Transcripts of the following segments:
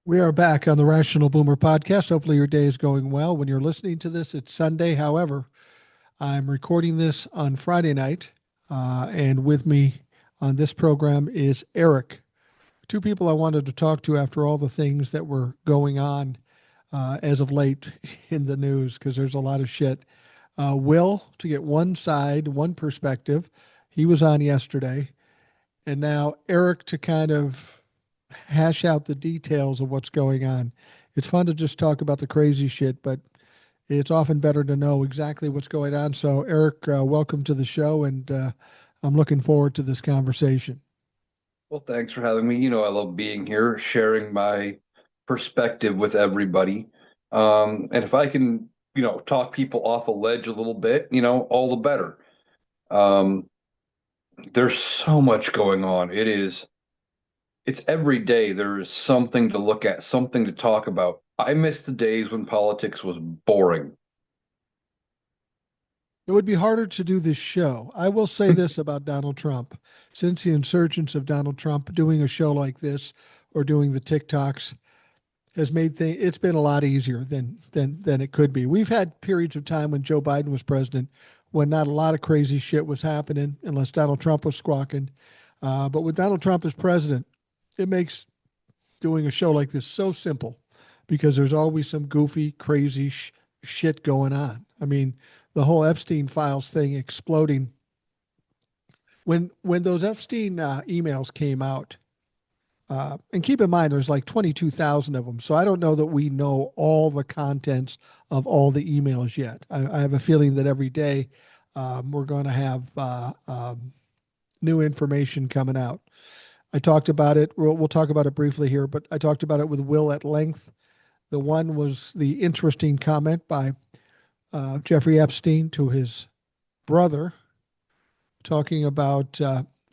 We are back on the Rational Boomer podcast. Hopefully, your day is going well. When you're listening to this, it's Sunday. However, I'm recording this on Friday night, and with me on this program is Eric. Two people I wanted to talk to after all the things that were going on as of late in the news, because there's a lot of shit. Will, to get one side, one perspective, he was on yesterday, and now Eric to kind of hash out the details of what's going on. It's fun to just talk about the crazy shit, but it's often better to know exactly what's going on. So, Eric, welcome to the show, and I'm looking forward to this conversation. Well, thanks for having me. I love being here, sharing my perspective with everybody. And if I can, talk people off a ledge a little bit, all the better. Um, there's so much going on. It's every day there is something to look at, something to talk about. I miss the days when politics was boring. It would be harder to do this show. I will say this about Donald Trump. Since the insurgence of Donald Trump, doing a show like this or doing the TikToks has made things, it's been a lot easier than it could be. We've had periods of time when Joe Biden was president when not a lot of crazy shit was happening unless Donald Trump was squawking. But with Donald Trump as president, it makes doing a show like this so simple because there's always some goofy, crazy shit going on. I mean, the whole Epstein files thing exploding when those Epstein emails came out. And keep in mind, there's like 22,000 of them. So I don't know that we know all the contents of all the emails yet. I have a feeling that every day we're going to have new information coming out. I talked about it. We'll talk about it briefly here, but I talked about it with Will at length. The one was the interesting comment by Jeffrey Epstein to his brother, talking about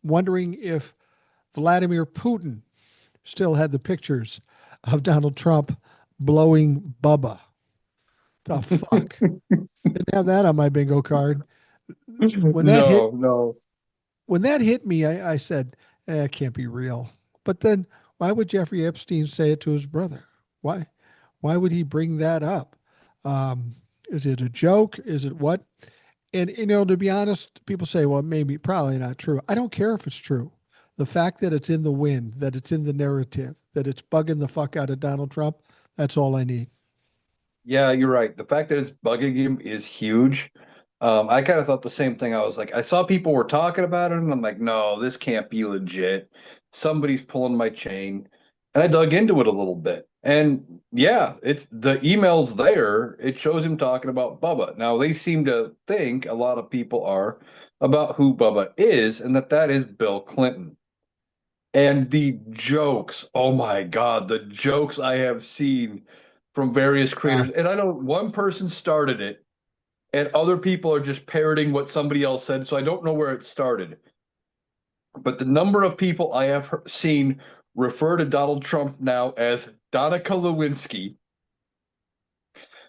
wondering if Vladimir Putin still had the pictures of Donald Trump blowing Bubba. The fuck? Didn't have that on my bingo card. When that hit, No, no. when that hit me, I said, it can't be real. But then, why would Jeffrey Epstein say it to his brother? Why? Why would he bring that up? Is it a joke? Is it what? And to be honest, people say, well, maybe, probably not true. I don't care if it's true. The fact that it's in the wind, that it's in the narrative, that it's bugging the fuck out of Donald Trump, that's all I need. Yeah, you're right. The fact that it's bugging him is huge. I kind of thought the same thing. I was like, I saw people were talking about it, and I'm like, no, this can't be legit. Somebody's pulling my chain. And I dug into it a little bit. And yeah, it's the emails there. It shows him talking about Bubba. Now, they seem to think a lot of people are about who Bubba is, and that is Bill Clinton. And the jokes, oh my God, the jokes I have seen from various Yeah. creators. And I know one person started it, and other people are just parroting what somebody else said. So I don't know where it started. But the number of people I have seen refer to Donald Trump now as Donica Lewinsky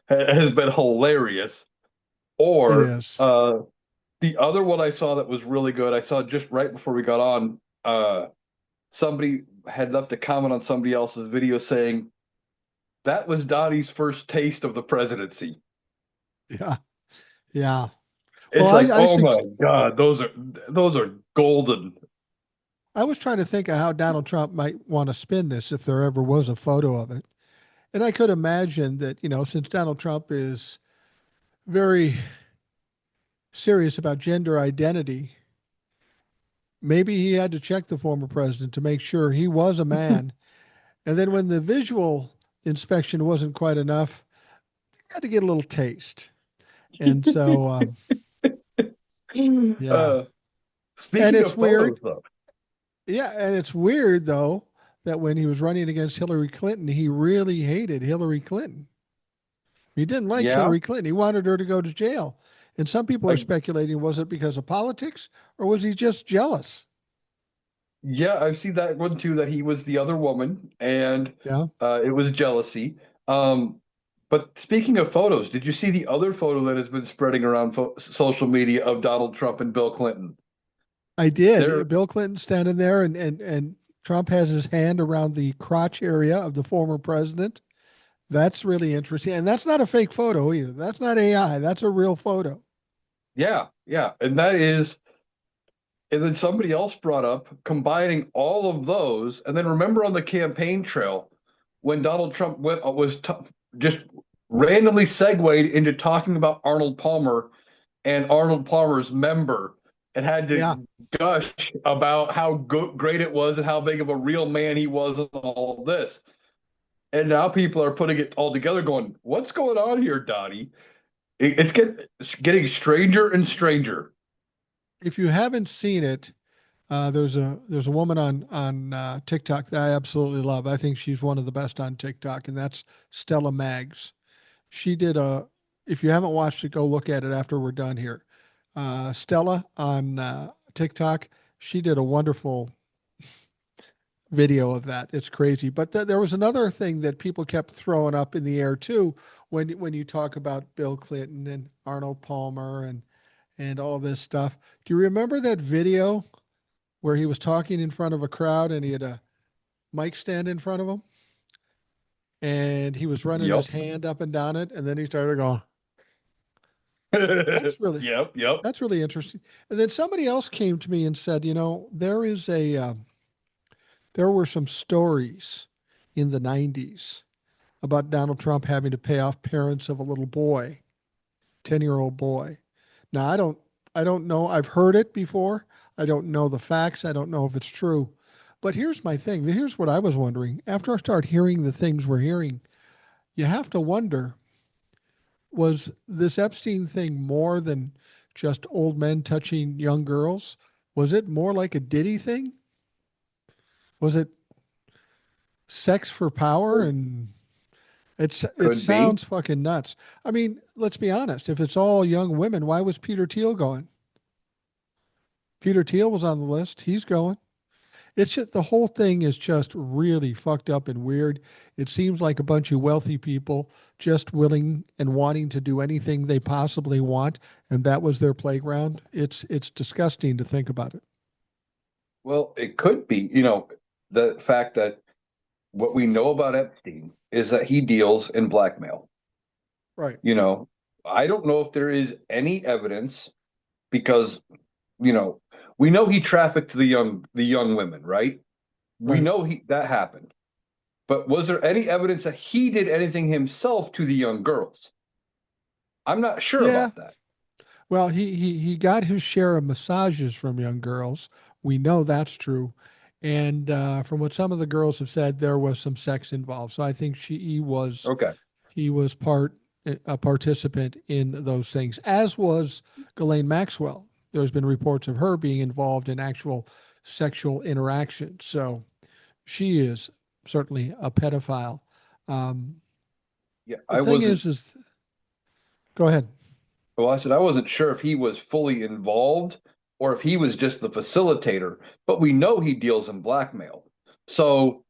has been hilarious. It Or is. the other one I saw that was really good, I saw just right before we got on, somebody had left a comment on somebody else's video saying, that was Donnie's first taste of the presidency. Yeah. Yeah. Well, It's I, like, I, oh my sug- God, those are golden. I was trying to think of how Donald Trump might want to spin this if there ever was a photo of it. And I could imagine that, since Donald Trump is very serious about gender identity, maybe he had to check the former president to make sure he was a man. And then when the visual inspection wasn't quite enough, he had to get a little taste. And so, yeah. Uh, And speaking it's of photos, weird. though, Yeah. And it's weird, though, that when he was running against Hillary Clinton, he really hated Hillary Clinton. He didn't like yeah, Hillary Clinton. He wanted her to go to jail. And some people are I, speculating, was it because of politics or was he just jealous? yeah, I've seen that one too. That he was the other woman, and Yeah. it was jealousy. Um, but speaking of photos, did you see the other photo that has been spreading around social media of Donald Trump and Bill Clinton? I They're did. Bill Clinton standing there and Trump has his hand around the crotch area of the former president. That's really interesting. And that's not a fake photo either. That's not AI. That's a real photo. Yeah, yeah. And that is, and then somebody else brought up combining all of those. And then remember on the campaign trail when Donald Trump just randomly segued into talking about Arnold Palmer and Arnold Palmer's member and had Yeah. to gush about how great it was and how big of a real man he was and all this. And now people are putting it all together going, what's going on here, Donnie? It's getting stranger and stranger. If you haven't seen it, there's a woman on TikTok that I absolutely love. I think she's one of the best on TikTok, and that's Stella Mags. She did a. If you haven't watched it, go look at it after we're done here. Stella on TikTok, she did a wonderful video of that. It's crazy. But there was another thing that people kept throwing up in the air too when you talk about Bill Clinton and Arnold Palmer and all this stuff. Do you remember that video where he was talking in front of a crowd and he had a mic stand in front of him and he was running his Yep. hand up and down it and then he started going, that's really Yep, yep. that's really interesting. And then somebody else came to me and said, there were some stories in the 90s about Donald Trump having to pay off parents of a little boy, 10-year-old boy. Now I don't know. I've heard it before. I don't know the facts. I don't know if it's true. But here's my thing. Here's what I was wondering. After I start hearing the things we're hearing, you have to wonder, was this Epstein thing more than just old men touching young girls? Was it more like a Diddy thing? Was it sex for power? And it Could be. sounds fucking nuts. I mean, let's be honest. If it's all young women, why was Peter Thiel going? Peter Thiel was on the list. He's going. It's just the whole thing is just really fucked up and weird. It seems like a bunch of wealthy people just willing and wanting to do anything they possibly want, and that was their playground. It's disgusting to think about it. Well, it could be, the fact that what we know about Epstein is that he deals in blackmail. Right. You know, I don't know if there is any evidence because, you know, we know he trafficked the young women, right? We Right. know that happened. But was there any evidence that he did anything himself to the young girls? I'm not sure Yeah. about that. Well, he got his share of massages from young girls. We know that's true. And from what some of the girls have said, there was some sex involved. So I think Okay. he was a participant in those things, as was Ghislaine Maxwell. There's been reports of her being involved in actual sexual interaction. So she is certainly a pedophile. Um, Yeah, the I thing wasn't. is, go ahead. Well, I said I wasn't sure if he was fully involved or if he was just the facilitator, but we know he deals in blackmail. So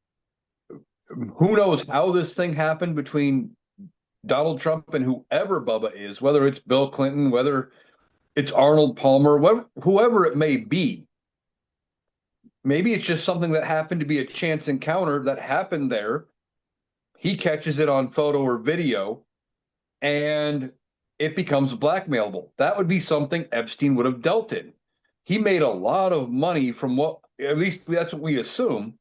who knows how this thing happened between Donald Trump and whoever Bubba is, whether it's Bill Clinton, whether it's Arnold Palmer, whoever it may be. Maybe it's just something that happened to be a chance encounter that happened there. He catches it on photo or video and it becomes blackmailable. That would be something Epstein would have dealt in. He made a lot of money from what, at least that's what we assume,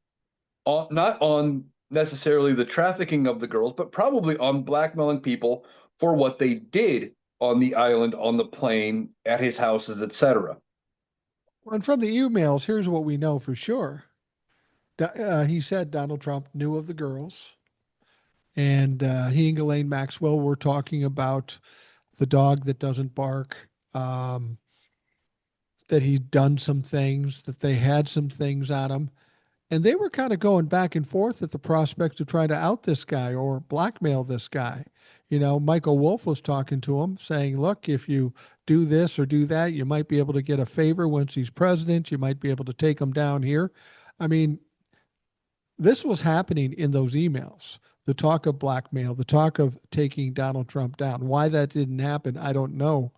not on necessarily the trafficking of the girls, but probably on blackmailing people for what they did on the island, on the plane, at his houses, etc. And from the emails, here's what we know for sure. He said Donald Trump knew of the girls, and he and Ghislaine Maxwell were talking about the dog that doesn't bark, um, that he'd done some things, that they had some things on him. And they were kind of going back and forth at the prospect of trying to out this guy or blackmail this guy. Michael Wolff was talking to him saying, look, if you do this or do that, you might be able to get a favor once he's president. You might be able to take him down here. I mean, this was happening in those emails. The talk of blackmail, the talk of taking Donald Trump down. Why that didn't happen, I don't know.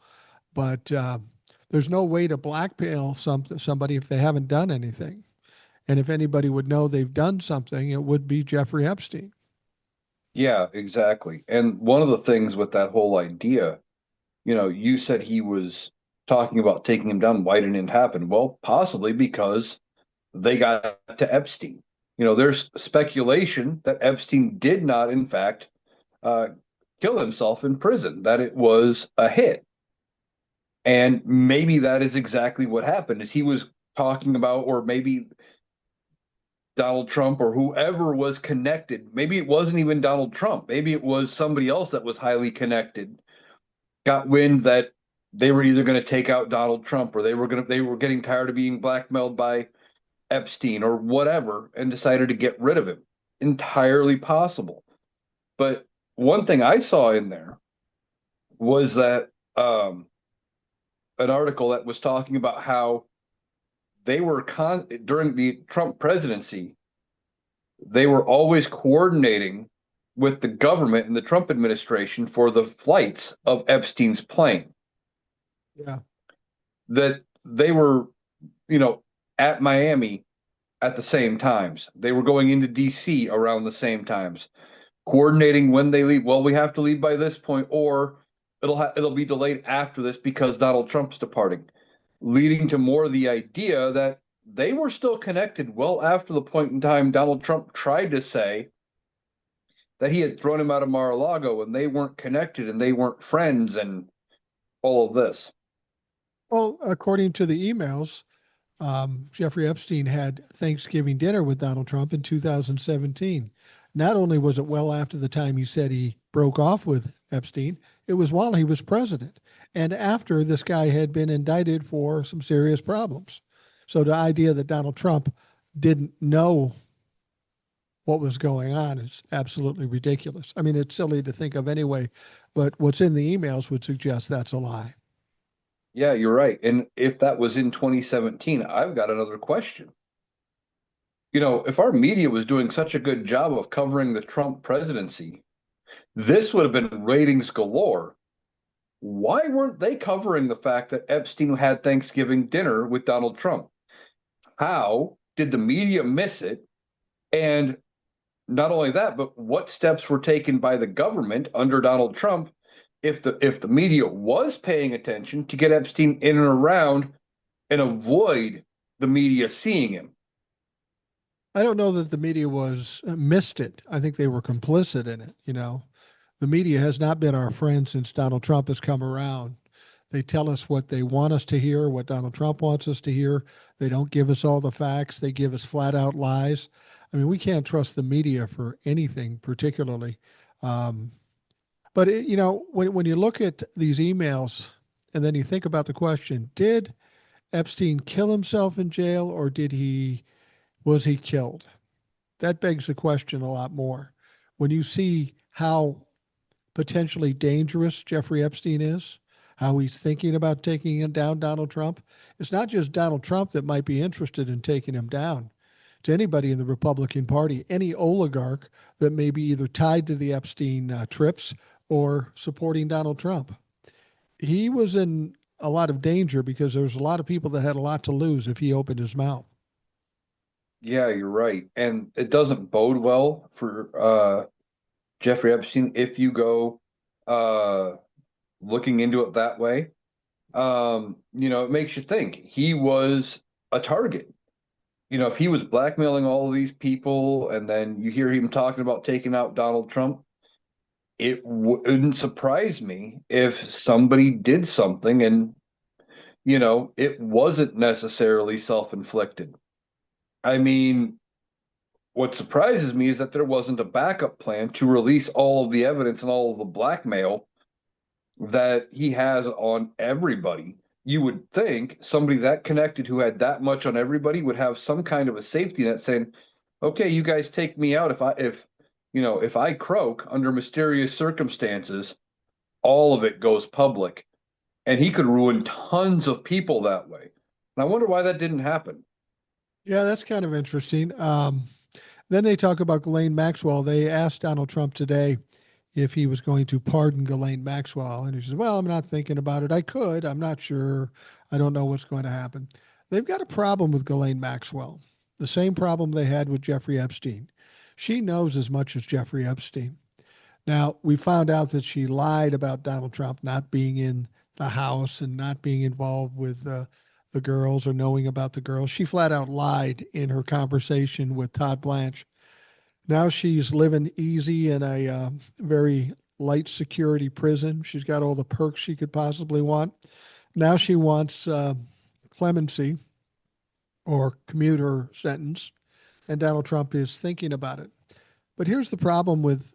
But there's no way to blackmail somebody if they haven't done anything. And if anybody would know they've done something, it would be Jeffrey Epstein. Yeah, exactly. And one of the things with that whole idea, you said he was talking about taking him down. Why didn't it happen? Well, possibly because they got to Epstein. There's speculation that Epstein did not, in fact, uh, kill himself in prison, that it was a hit. And maybe that is exactly what happened, is he was talking about, or maybe Donald Trump or whoever was connected. Maybe it wasn't even Donald Trump. Maybe it was somebody else that was highly connected, got wind that they were either going to take out Donald Trump, or they were getting tired of being blackmailed by Epstein or whatever, and decided to get rid of him. Entirely possible. But one thing I saw in there was that an article that was talking about how during the Trump presidency, they were always coordinating with the government and the Trump administration for the flights of Epstein's plane. Yeah. That they were, you know, at Miami at the same times. They were going into DC around the same times, coordinating when they leave. Well, we have to leave by this point, or it'll be delayed after this because Donald Trump's departing, leading to more of the idea that they were still connected well after the point in time Donald Trump tried to say that he had thrown him out of Mar-a-Lago and they weren't connected and they weren't friends and all of this. Well, according to the emails, Jeffrey Epstein had Thanksgiving dinner with Donald Trump in 2017. Not only was it well after the time he said he broke off with Epstein, it was while he was president and after this guy had been indicted for some serious problems. So the idea that Donald Trump didn't know what was going on is absolutely ridiculous. I mean, it's silly to think of anyway, but what's in the emails would suggest that's a lie. Yeah, you're right. And if that was in 2017, I've got another question. If our media was doing such a good job of covering the Trump presidency, this would have been ratings galore. Why weren't they covering the fact that Epstein had Thanksgiving dinner with Donald Trump? How did the media miss it? And not only that, but what steps were taken by the government under Donald Trump, if the media was paying attention, to get Epstein in and around and avoid the media seeing him? I don't know that the media was missed it. I think they were complicit in it. The media has not been our friend since Donald Trump has come around. They tell us what they want us to hear, what Donald Trump wants us to hear. They don't give us all the facts. They give us flat out lies. I mean, we can't trust the media for anything, particularly. Um, but when you look at these emails and then you think about the question, did Epstein kill himself in jail, or was he killed? That begs the question a lot more. When you see how potentially dangerous Jeffrey Epstein is, how he's thinking about taking down Donald Trump, it's not just Donald Trump that might be interested in taking him down. To anybody in the Republican Party, any oligarch that may be either tied to the Epstein trips or supporting Donald Trump. He was in a lot of danger because there was a lot of people that had a lot to lose if he opened his mouth. Yeah, you're right. And it doesn't bode well for Jeffrey Epstein if you go uh, looking into it that way. It makes you think he was a target. If he was blackmailing all of these people and then you hear him talking about taking out Donald Trump, it wouldn't surprise me if somebody did something and, it wasn't necessarily self-inflicted. I mean, what surprises me is that there wasn't a backup plan to release all of the evidence and all of the blackmail that he has on everybody. You would think somebody that connected who had that much on everybody would have some kind of a safety net saying, okay, you guys take me out if I croak under mysterious circumstances, all of it goes public. And he could ruin tons of people that way. And I wonder why that didn't happen. Yeah, that's kind of interesting. Then they talk about Ghislaine Maxwell. They asked Donald Trump today if he was going to pardon Ghislaine Maxwell. And he says, well, I'm not thinking about it. I could. I'm not sure. I don't know what's going to happen. They've got a problem with Ghislaine Maxwell. the same problem they had with Jeffrey Epstein. She knows as much as Jeffrey Epstein. Now, we found out that she lied about Donald Trump not being in the house and not being involved with the girls or knowing about the girls. She flat out lied in her conversation with Todd Blanche. Now she's living easy in a very light security prison. She's got all the perks she could possibly want. Now she wants clemency or commute her sentence, and Donald Trump is thinking about it. But here's the problem with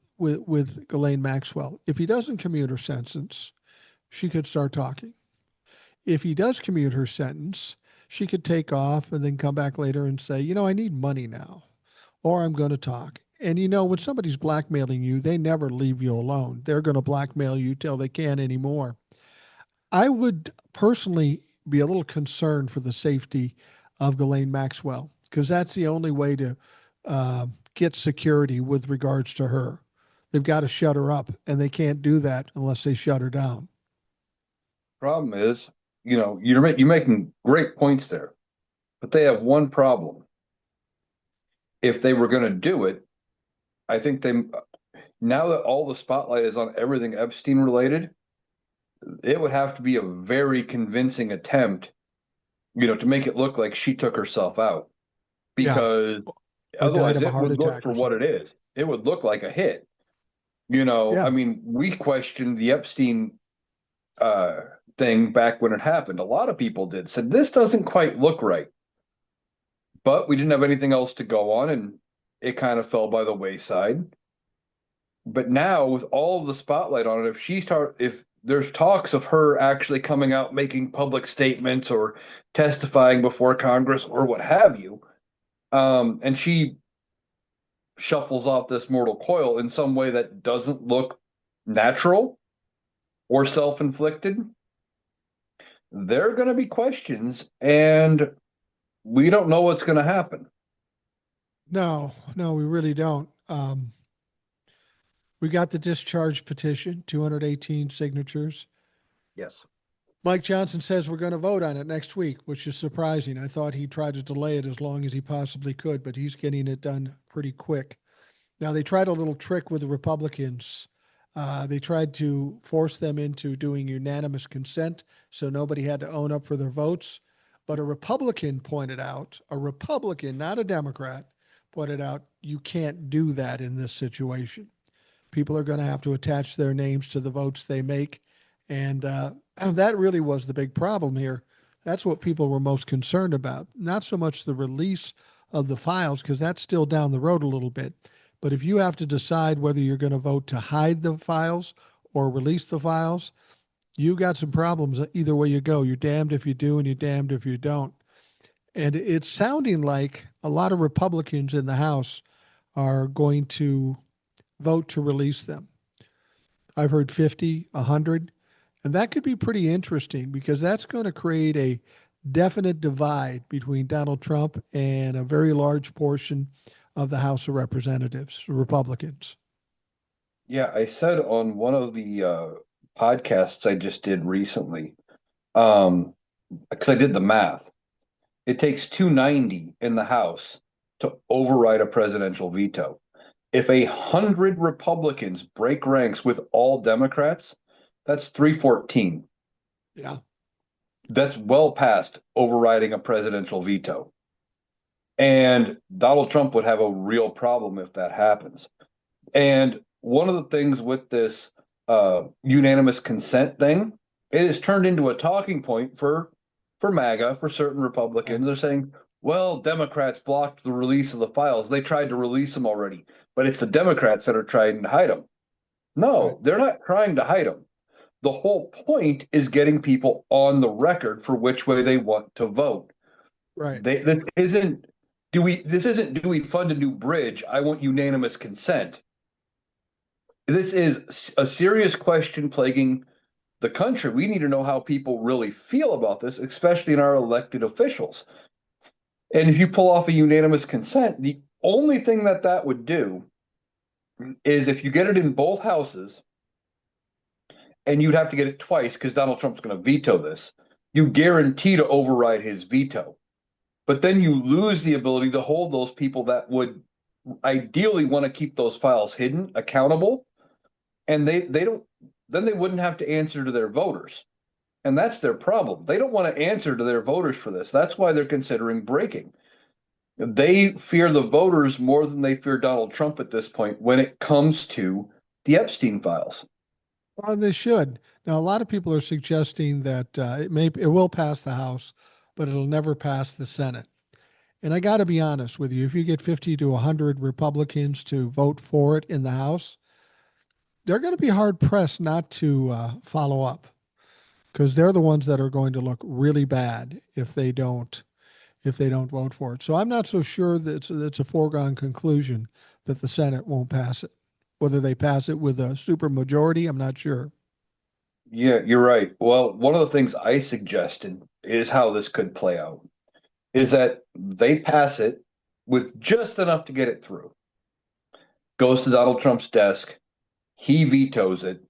Ghislaine Maxwell. If he doesn't commute her sentence, she could start talking. If he does commute her sentence, she could take off and then come back later and say, I need money now, or I'm going to talk. And when somebody's blackmailing you, they never leave you alone. They're going to blackmail you till they can't anymore. I would personally be a little concerned for the safety of Ghislaine Maxwell because that's the only way to get security with regards to her. They've got to shut her up, and they can't do that unless they shut her down. Problem is, you're making great points there, but they have one problem. If they were going to do it, I think now that all the spotlight is on everything Epstein related, it would have to be a very convincing attempt, to make it look like she took herself out, because otherwise it would look for what it is. It would look like a hit. I mean, we questioned the Epstein thing back when it happened. A lot of people said this doesn't quite look right, but we didn't have anything else to go on, and it kind of fell by the wayside. But now with all of the spotlight on it, if there's talks of her actually coming out making public statements or testifying before Congress or what have you, and she shuffles off this mortal coil in some way that doesn't look natural or self-inflicted, there are going to be questions, and we don't know what's going to happen. No, we really don't. We got the discharge petition, 218 signatures. Yes. Mike Johnson says we're going to vote on it next week, which is surprising. I thought he tried to delay it as long as he possibly could, but he's getting it done pretty quick. Now, they tried a little trick with the Republicans. They tried to force them into doing unanimous consent so nobody had to own up for their votes. But a Republican pointed out, a Republican, not a Democrat, pointed out you can't do that in this situation. People are going to have to attach their names to the votes they make. And that really was the big problem here. That's what people were most concerned about. Not so much the release of the files, because that's still down the road a little bit. But if you have to decide whether you're going to vote to hide the files or release the files, you got some problems either way you go. You're damned if you do and you're damned if you don't. And it's sounding like a lot of Republicans in the House are going to vote to release them. I've heard 50, 100, and that could be pretty interesting because that's going to create a definite divide between Donald Trump and a very large portion of the House of Representatives, Republicans. Yeah, I said on one of the podcasts I just did recently, because I did the math, it takes 290 in the House to override a presidential veto. If 100 Republicans break ranks with all Democrats, that's 314. Yeah. That's well past overriding a presidential veto. And Donald Trump would have a real problem if that happens. And one of the things with this unanimous consent thing, it has turned into a talking point for MAGA, for certain Republicans. They're saying, well, Democrats blocked the release of the files. They tried to release them already, but it's the Democrats that are trying to hide them. No, they're not trying to hide them. The whole point is getting people on the record for which way they want to vote. Right. This isn't do we fund a new bridge? I want unanimous consent. This is a serious question plaguing the country. We need to know how people really feel about this, especially in our elected officials. And if you pull off a unanimous consent, the only thing that would do is if you get it in both houses, and you'd have to get it twice because Donald Trump's going to veto this, you guarantee to override his veto. but then you lose the ability to hold those people that would ideally want to keep those files hidden accountable, and they don't, then they wouldn't have to answer to their voters. And that's their problem. They don't want to answer to their voters for this. That's why they're considering breaking. They fear the voters more than they fear Donald Trump at this point when it comes to the Epstein files. Well, they should. Now, a lot of people are suggesting that it will pass the House, but it'll never pass the Senate. And I got to be honest with you, if you get 50 to 100 Republicans to vote for it in the House, they're going to be hard pressed not to follow up, because they're the ones that are going to look really bad if they don't vote for it. So I'm not so sure that it's a foregone conclusion that the Senate won't pass it. Whether they pass it with a super majority, I'm not sure. Yeah, you're right. Well, one of the things I suggested is how this could play out is that they pass it with just enough to get it through. Goes to Donald Trump's desk, he vetoes it,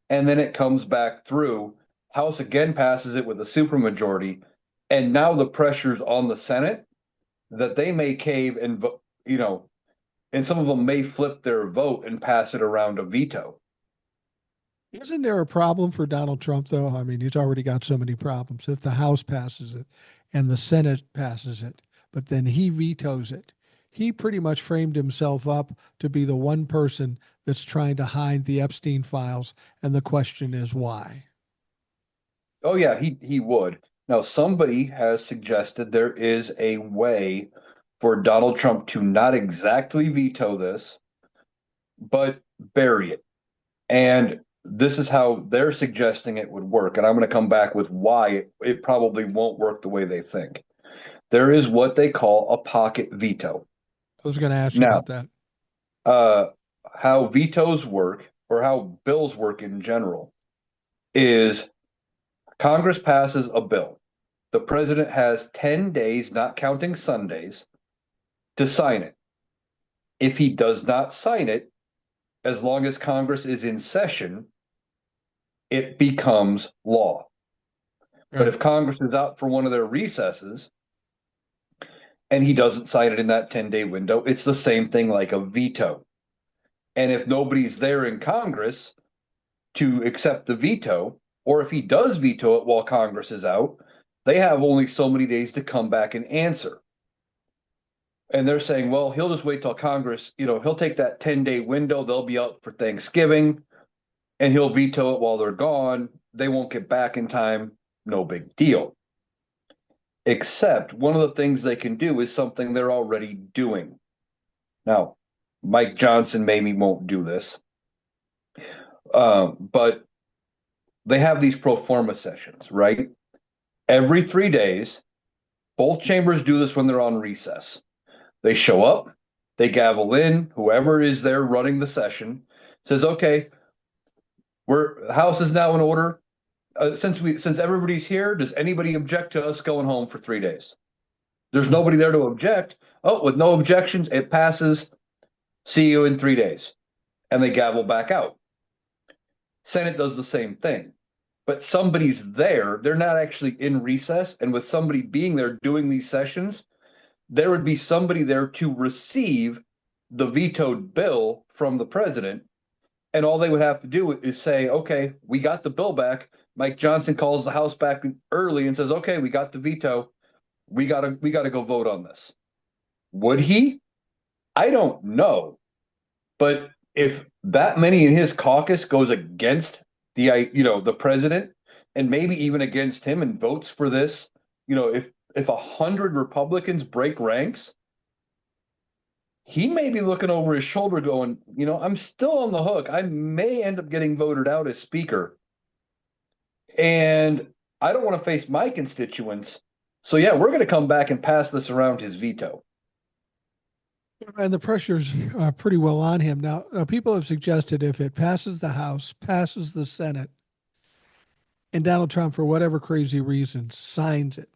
and then it comes back through. House again passes it with a supermajority, and now the pressure's on the Senate that they may cave and and some of them may flip their vote and pass it around a veto. Isn't there a problem for Donald Trump, though? I mean, he's already got so many problems. If the House passes it and the Senate passes it, but then he vetoes it, he pretty much framed himself up to be the one person that's trying to hide the Epstein files. And the question is why? Oh yeah, he would. Now somebody has suggested there is a way for Donald Trump to not exactly veto this, but bury it. And this is how they're suggesting it would work. And I'm going to come back with why it probably won't work the way they think. There is what they call a pocket veto. I was going to ask you Now, about that. uh, how vetoes work or how bills work in general is Congress passes a bill. The president has 10 days, not counting Sundays, to sign it. If he does not sign it, as long as Congress is in session, it becomes law. But if Congress is out for one of their recesses and he doesn't sign it in that 10-day window, it's the same thing like a veto. And if nobody's there in Congress to accept the veto, or if he does veto it while Congress is out, they have only so many days to come back and answer. And they're saying, well, he'll just wait till Congress, he'll take that 10-day window. They'll be out for Thanksgiving and he'll veto it while they're gone. They won't get back in time. No big deal. Except one of the things they can do is something they're already doing. Now, Mike Johnson maybe won't do this, but they have these pro forma sessions, right? Every 3 days, both chambers do this when they're on recess. They show up, they gavel in, whoever is there running the session says, okay, the House is now in order. Since everybody's here, does anybody object to us going home for 3 days? There's nobody there to object. Oh, with no objections, it passes. See you in 3 days. And they gavel back out. Senate does the same thing. But somebody's there. They're not actually in recess. And with somebody being there doing these sessions, there would be somebody there to receive the vetoed bill from the president. And all they would have to do is say, okay, we got the bill back. Mike Johnson calls the House back early and says, okay, we got the veto. We gotta go vote on this. Would he? I don't know. But if that many in his caucus goes against the president and maybe even against him and votes for this, if 100 Republicans break ranks, he may be looking over his shoulder going, I'm still on the hook. I may end up getting voted out as speaker. And I don't want to face my constituents. So yeah, we're going to come back and pass this around his veto. And the pressure's pretty well on him. Now, people have suggested if it passes the House, passes the Senate, and Donald Trump, for whatever crazy reason, signs it,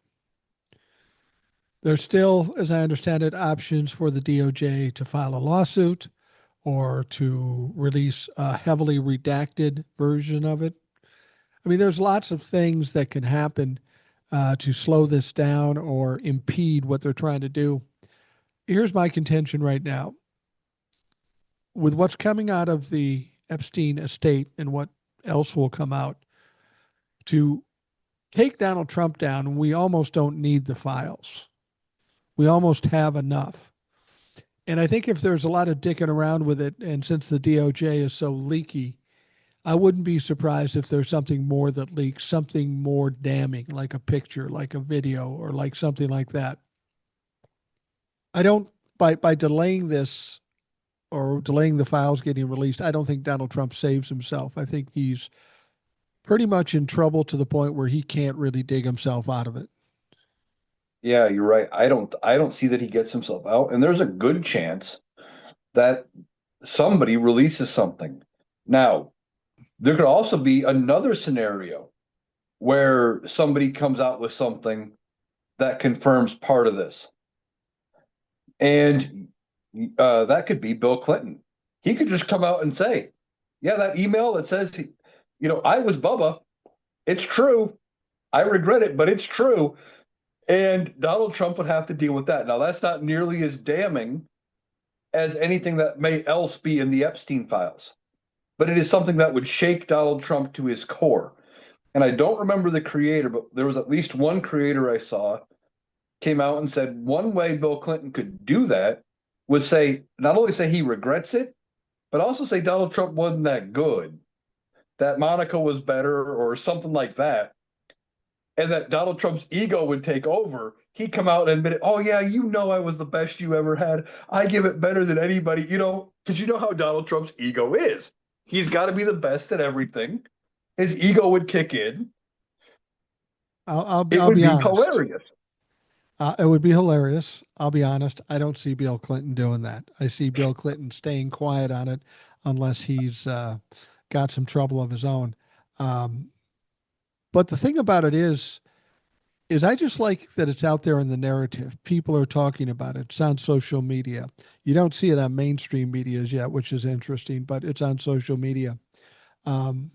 there's still, as I understand it, options for the DOJ to file a lawsuit or to release a heavily redacted version of it. I mean, there's lots of things that can happen to slow this down or impede what they're trying to do. Here's my contention right now. With what's coming out of the Epstein estate and what else will come out, to take Donald Trump down, we almost don't need the files. We almost have enough. And I think if there's a lot of dicking around with it, and since the DOJ is so leaky, I wouldn't be surprised if there's something more that leaks, something more damning, like a picture, like a video, or like something like that. I don't, by delaying this or delaying the files getting released, I don't think Donald Trump saves himself. I think he's pretty much in trouble to the point where he can't really dig himself out of it. Yeah, you're right. I don't see that he gets himself out, and there's a good chance that somebody releases something. Now, there could also be another scenario where somebody comes out with something that confirms part of this. And that could be Bill Clinton. He could just come out and say, yeah, that email that says, I was Bubba. It's true. I regret it, but it's true. And Donald Trump would have to deal with that. Now, that's not nearly as damning as anything that may else be in the Epstein files, but it is something that would shake Donald Trump to his core. And I don't remember the creator, but there was at least one creator I saw came out and said one way Bill Clinton could do that was say, not only say he regrets it, but also say Donald Trump wasn't that good, that Monica was better or something like that. And that Donald Trump's ego would take over. He'd come out and admit, oh, yeah, I was the best you ever had. I give it better than anybody, because you know how Donald Trump's ego is. He's got to be the best at everything. His ego would kick in. I'll It I'll would be be honest. hilarious. It would be hilarious. I'll be honest. I don't see Bill Clinton doing that. I see Bill Clinton staying quiet on it unless he's got some trouble of his own. Um, but the thing about it is I just like that it's out there in the narrative. People are talking about it. It's on social media. You don't see it on mainstream medias yet, which is interesting, but it's on social media. Um,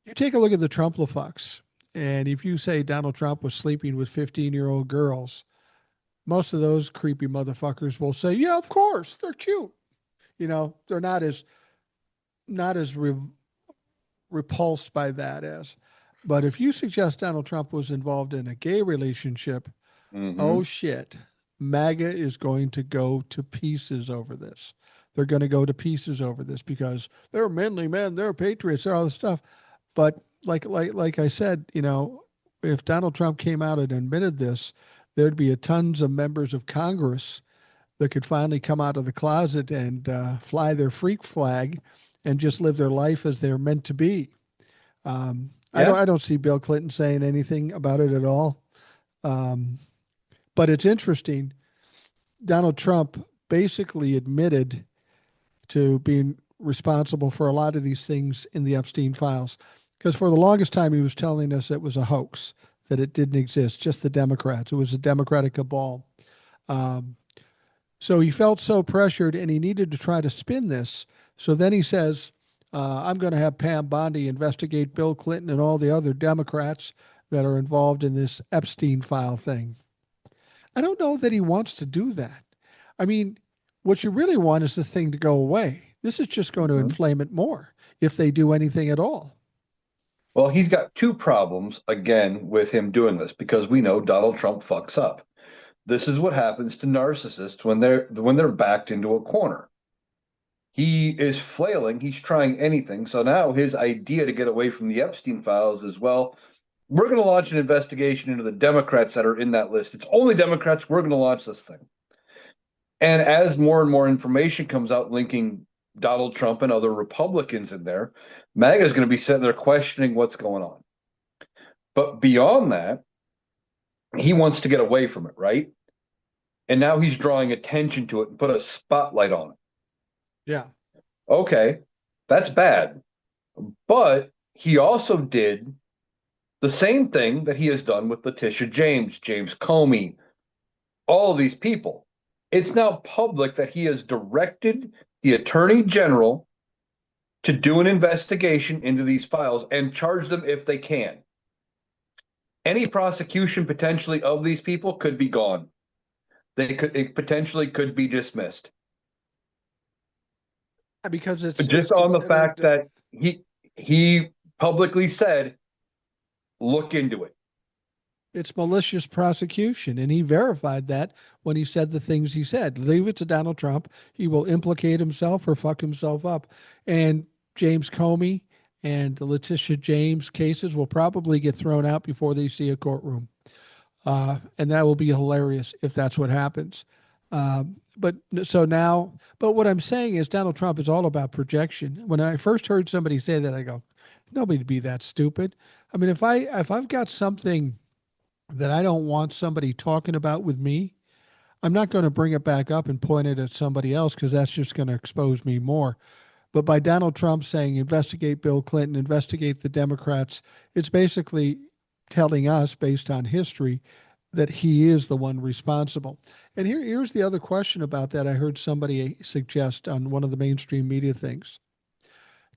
you take a look at the Trumplafucks, and if you say Donald Trump was sleeping with 15-year-old girls, most of those creepy motherfuckers will say, "Yeah, of course, they're cute." They're not as repulsed by that as. But if you suggest Donald Trump was involved in a gay relationship, oh Mm-hmm. shit, MAGA is going to go to pieces over this. They're going to go to pieces over this because they're manly men, they're patriots, they're all this stuff. But like I said, if Donald Trump came out and admitted this, there'd be a tons of members of Congress that could finally come out of the closet and fly their freak flag and just live their life as they're meant to be. I don't Yeah. I don't see Bill Clinton saying anything about it at all. Um, but it's interesting. Donald Trump basically admitted to being responsible for a lot of these things in the Epstein files. Because for the longest time, he was telling us it was a hoax, that it didn't exist, just the Democrats. It was a Democratic cabal. Um, so he felt so pressured and he needed to try to spin this. So then he says, I'm going to have Pam Bondi investigate Bill Clinton and all the other Democrats that are involved in this Epstein file thing. I don't know that he wants to do that. I mean, what you really want is this thing to go away. This is just going to Mm-hmm. inflame it more if they do anything at all. Well, he's got two problems again with him doing this because we know Donald Trump fucks up. This is what happens to narcissists when they're backed into a corner. He is flailing, he's trying anything. So now his idea to get away from the Epstein files is, well, we're going to launch an investigation into the Democrats that are in that list. It's only Democrats. We're going to launch this thing. And as more and more information comes out linking Donald Trump and other Republicans in there, MAGA is going to be sitting there questioning what's going on. But beyond that, he wants to get away from it, right? And now he's drawing attention to it and put a spotlight on it. Yeah. Okay, that's bad. But he also did the same thing that he has done with Letitia James, James Comey, all of these people. It's now public that he has directed the attorney general to do an investigation into these files and charge them if they can. any prosecution potentially of these people could be gone. It potentially could be dismissed because it's just on the considered. fact that he publicly said, look into it. It's malicious prosecution. And he verified that when he said the things he said. Leave it to Donald Trump. He will implicate himself or fuck himself up. And James Comey and the Letitia James cases will probably get thrown out before they see a courtroom. And that will be hilarious if that's what happens. But what I'm saying is Donald Trump is all about projection. When I first heard somebody say that, I go, nobody'd be that stupid. I mean, if I've got something that I don't want somebody talking about with me, I'm not going to bring it back up and point it at somebody else because that's just going to expose me more. But by Donald Trump saying investigate Bill Clinton, investigate the Democrats, it's basically telling us, based on history, that he is the one responsible. And here's the other question about that I heard somebody suggest on one of the mainstream media things.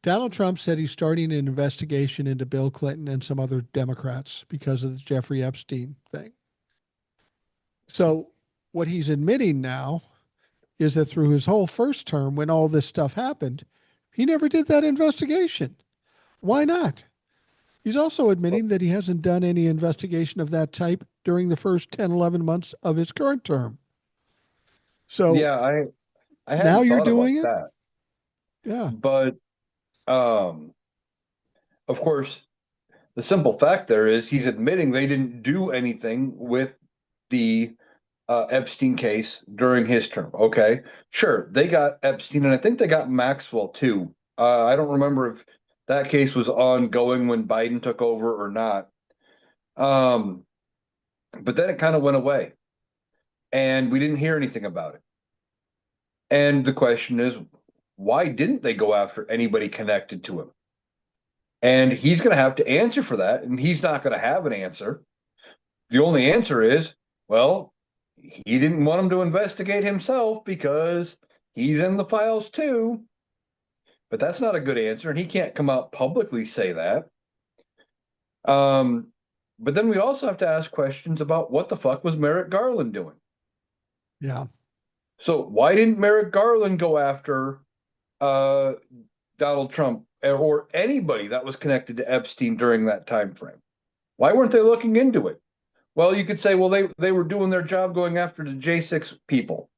Donald Trump said he's starting an investigation into Bill Clinton and some other Democrats because of the Jeffrey Epstein thing. So what he's admitting now is that through his whole first term, when all this stuff happened, he never did that investigation. Why not? He's also admitting that he hasn't done any investigation of that type during the first 10, 11 months of his current term. So Yeah, I now hadn't you're thought about doing it? that. Yeah. But of course, the simple fact there is he's admitting they didn't do anything with the Epstein case during his term. Okay, sure, they got Epstein, and I think they got Maxwell too. I don't remember if that case was ongoing when Biden took over or not. But then it kind of went away, and we didn't hear anything about it. And the question is, why didn't they go after anybody connected to him? And he's going to have to answer for that, and he's not going to have an answer. The only answer is, well, he didn't want him to investigate himself because he's in the files too. But that's not a good answer, and he can't come out publicly say that. But then we also have to ask questions about what the fuck was Merrick Garland doing? Yeah. So why didn't Merrick Garland go after Donald Trump or anybody that was connected to Epstein during that time frame? Why weren't they looking into it? Well, you could say, well, they were doing their job going after the J6 people.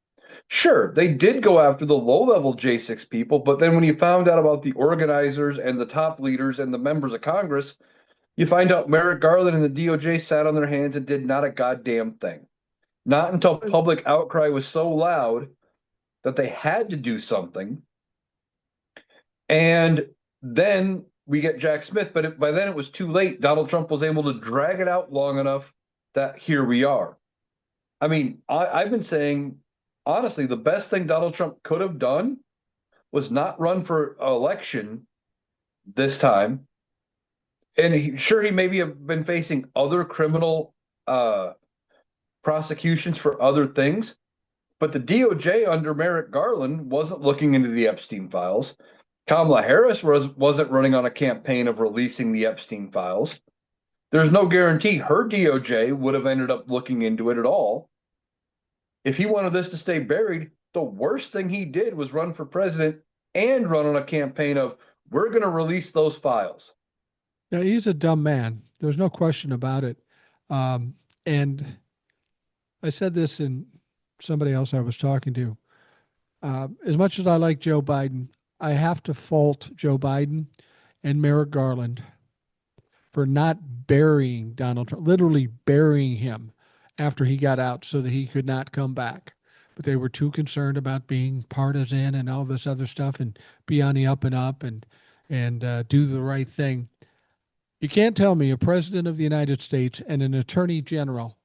Sure, they did go after the low-level J6 people, but then when you found out about the organizers and the top leaders and the members of Congress, you find out Merrick Garland and the DOJ sat on their hands and did not a goddamn thing. Not until public outcry was so loud that they had to do something. And then we get Jack Smith, but by then it was too late. Donald Trump was able to drag it out long enough that here we are. I mean, I've been saying, honestly, the best thing Donald Trump could have done was not run for election this time. And he maybe have been facing other criminal prosecutions for other things, but the DOJ under Merrick Garland wasn't looking into the Epstein files. Kamala Harris wasn't running on a campaign of releasing the Epstein files. There's no guarantee her DOJ would have ended up looking into it at all. If he wanted this to stay buried, the worst thing he did was run for president and run on a campaign of, we're going to release those files. Yeah, he's a dumb man. There's no question about it. And I said this in somebody else I was talking to. As much as I like Joe Biden, I have to fault Joe Biden and Merrick Garland for not burying Donald Trump, literally burying him after he got out so that he could not come back. But they were too concerned about being partisan and all this other stuff and be on the up and up and do the right thing. You can't tell me a president of the United States and an attorney general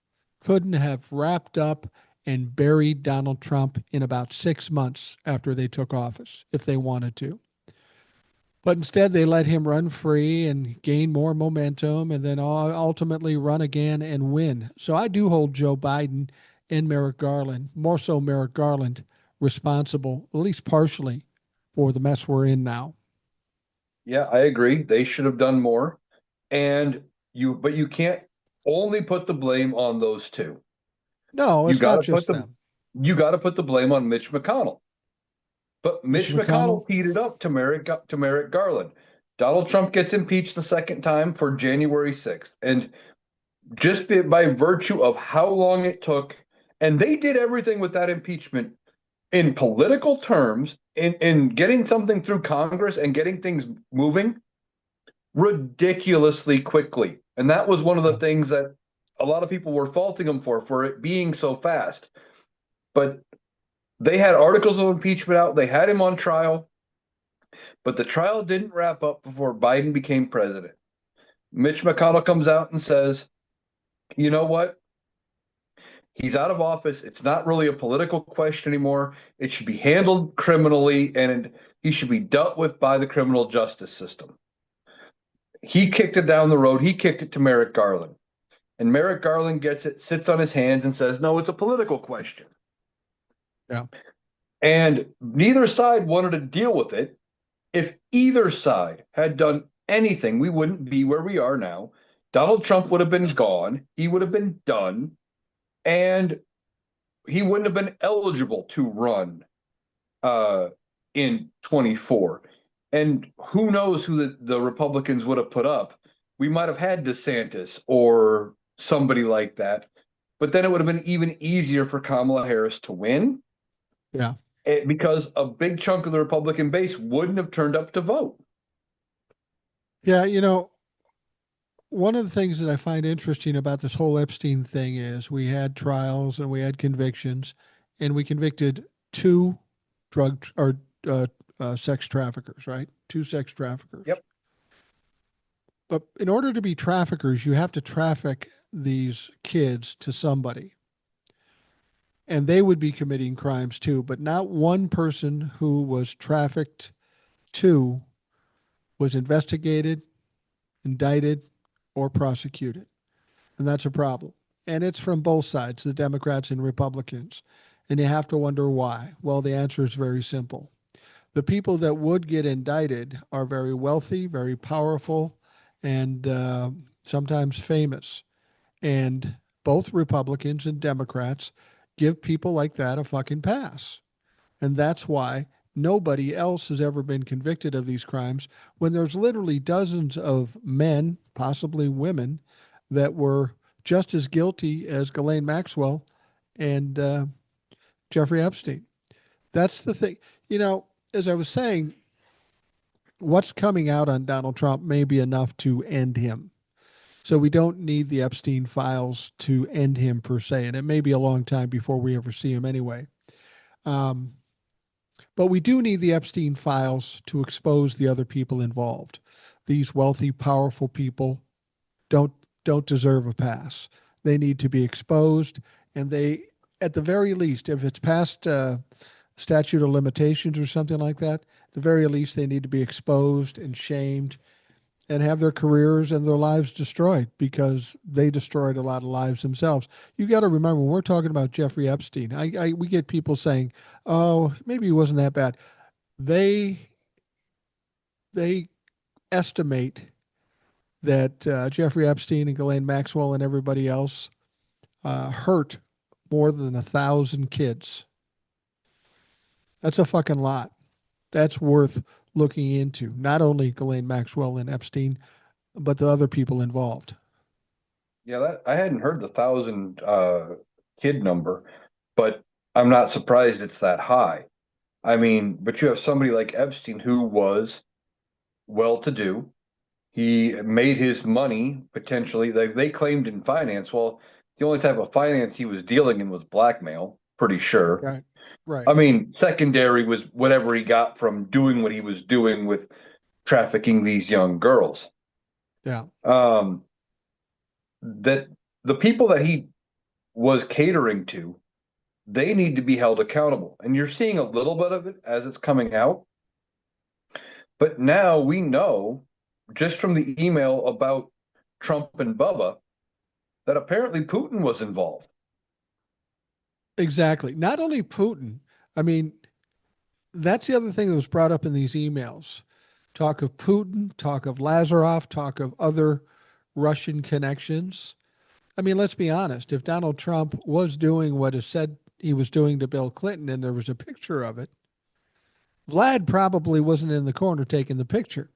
couldn't have wrapped up and buried Donald Trump in about 6 months after they took office, if they wanted to. But instead, they let him run free and gain more momentum and then ultimately run again and win. So I do hold Joe Biden and Merrick Garland, more so Merrick Garland, responsible, at least partially, for the mess we're in now. Yeah, I agree. They should have done more. But you can't only put the blame on those two. No, You it's got not to put just the them. you got to put the blame on Mitch McConnell. But Mitch Mitch McConnell. McConnell teed it up to Merrick Garland. Donald Trump gets impeached the second time for January 6th. And just by virtue of how long it took, and they did everything with that impeachment in political terms, in getting something through Congress and getting things moving ridiculously quickly. And that was one of the Yeah. things that a lot of people were faulting him for it being so fast. But they had articles of impeachment out, they had him on trial, but the trial didn't wrap up before Biden became president. Mitch McConnell comes out and says, you know what? He's out of office. It's not really a political question anymore. It should be handled criminally and he should be dealt with by the criminal justice system. He kicked it down the road. He kicked it to Merrick Garland. And Merrick Garland gets it, sits on his hands, and says, no, it's a political question. Yeah. And neither side wanted to deal with it. If either side had done anything, we wouldn't be where we are now. Donald Trump would have been gone. He would have been done. And he wouldn't have been eligible to run uh, in 24. And who knows who the Republicans would have put up. We might have had DeSantis or somebody like that. But then it would have been even easier for Kamala Harris to win Yeah. because a big chunk of the Republican base wouldn't have turned up to vote. Yeah. One of the things that I find interesting about this whole Epstein thing is we had trials and we had convictions, and we convicted two drug or sex traffickers, right? Two sex traffickers. Yep. But in order to be traffickers, you have to traffic these kids to somebody, and they would be committing crimes too. But not one person who was trafficked to was investigated, indicted, or prosecuted. And that's a problem. And it's from both sides, the Democrats and Republicans. And you have to wonder why. Well, the answer is very simple. The people that would get indicted are very wealthy, very powerful, and sometimes famous. And both Republicans and Democrats give people like that a fucking pass. And that's why nobody else has ever been convicted of these crimes when there's literally dozens of men, possibly women, that were just as guilty as Ghislaine Maxwell and Jeffrey Epstein. That's the thing. As I was saying, what's coming out on Donald Trump may be enough to end him. So we don't need the Epstein files to end him per se. And it may be a long time before we ever see him anyway. Um, But we do need the Epstein files to expose the other people involved. These wealthy, powerful people don't don't deserve a pass. They need to be exposed, and they, at the very least, if it's past statute of limitations or something like that, at the very least they need to be exposed and shamed and have their careers and their lives destroyed because they destroyed a lot of lives themselves. You got to remember when we're talking about Jeffrey Epstein, we get people saying, "Oh, maybe he wasn't that bad." They they estimate that Jeffrey Epstein and Ghislaine Maxwell and everybody else hurt more than 1,000 kids. That's a fucking lot. That's worth looking into. Not only Ghislaine Maxwell and Epstein, but the other people involved. Yeah, that I hadn't heard the 1,000 kid number, but I'm not surprised it's that high. I mean, but you have somebody like Epstein who was well-to-do. He made his money potentially. They claimed in finance. Well, the only type of finance he was dealing in was blackmail, pretty sure. Right. Right. I mean, secondary was whatever he got from doing what he was doing with trafficking these young girls. Yeah. Um, that the people that he was catering to, they need to be held accountable. And you're seeing a little bit of it as it's coming out. But now we know just from the email about Trump and Bubba that apparently Putin was involved. Exactly. Not only Putin. I mean, that's the other thing that was brought up in these emails. Talk of Putin, talk of Lazarov, talk of other Russian connections. I mean, let's be honest. If Donald Trump was doing what is said he was doing to Bill Clinton and there was a picture of it, Vlad probably wasn't in the corner taking the picture.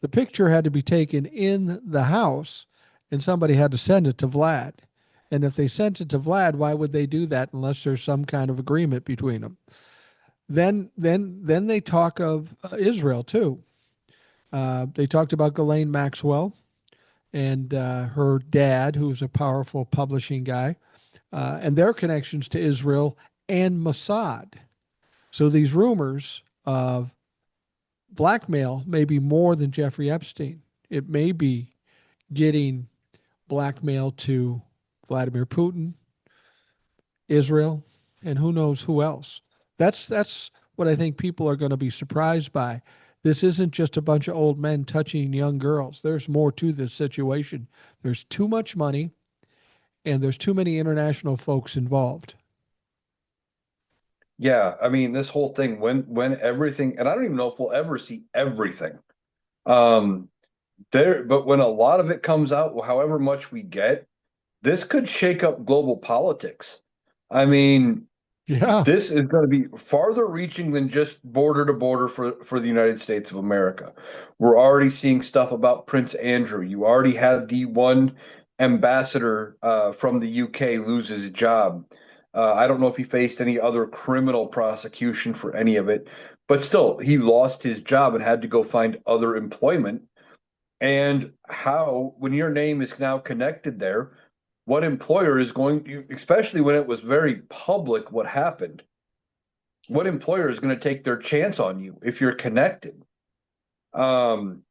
The picture had to be taken in the house and somebody had to send it to Vlad. And if they sent it to Vlad, why would they do that unless there's some kind of agreement between them? Then they talk of Israel too. They talked about Ghislaine Maxwell and her dad, who's a powerful publishing guy, and their connections to Israel and Mossad. So these rumors of blackmail may be more than Jeffrey Epstein. It may be getting blackmail to Vladimir Putin, Israel, and who knows who else. That's what I think people are going to be surprised by. This isn't just a bunch of old men touching young girls. There's more to this situation. There's too much money and there's too many international folks involved. Yeah, I mean, this whole thing, when everything, and I don't even know if we'll ever see everything. Um, but when a lot of it comes out, however much we get, this could shake up global politics. I mean, Yeah. this is going to be farther reaching than just border to border for the United States of America. We're already seeing stuff about Prince Andrew. You already had the one ambassador from the UK lose his job. I don't know if he faced any other criminal prosecution for any of it, but still, he lost his job and had to go find other employment. And how, when your name is now connected there, what employer is going to, especially when it was very public what happened, what employer is going to take their chance on you if you're connected? Um,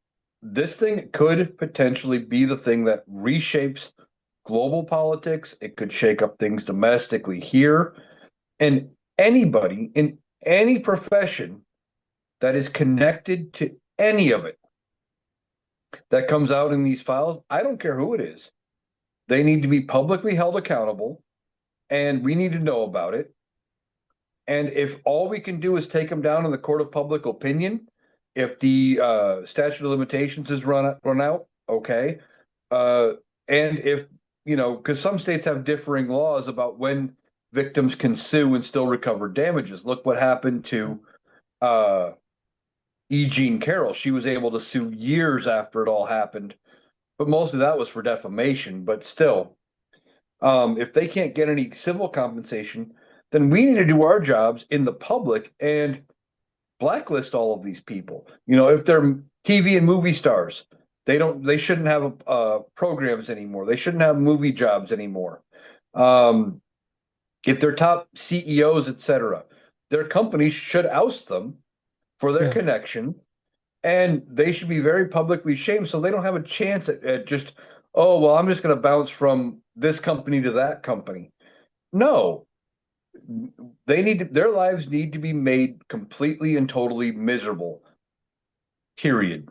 this thing could potentially be the thing that reshapes global politics. It could shake up things domestically here. And anybody in any profession that is connected to any of it that comes out in these files, I don't care who it is, they need to be publicly held accountable, and we need to know about it. And if all we can do is take them down in the court of public opinion, if the statute of limitations is run out, okay. Uh, and if, because some states have differing laws about when victims can sue and still recover damages. Look what happened to uh, E. Jean Carroll. She was able to sue years after it all happened, but most of that was for defamation. But still, if they can't get any civil compensation, then we need to do our jobs in the public and blacklist all of these people. If they're TV and movie stars, they shouldn't have programs anymore. They shouldn't have movie jobs anymore. If they're top CEOs, etc., their companies should oust them for their Yeah. connections, and they should be very publicly shamed so they don't have a chance at just, oh, well, I'm just going to bounce from this company to that company. No, their lives need to be made completely and totally miserable. Period.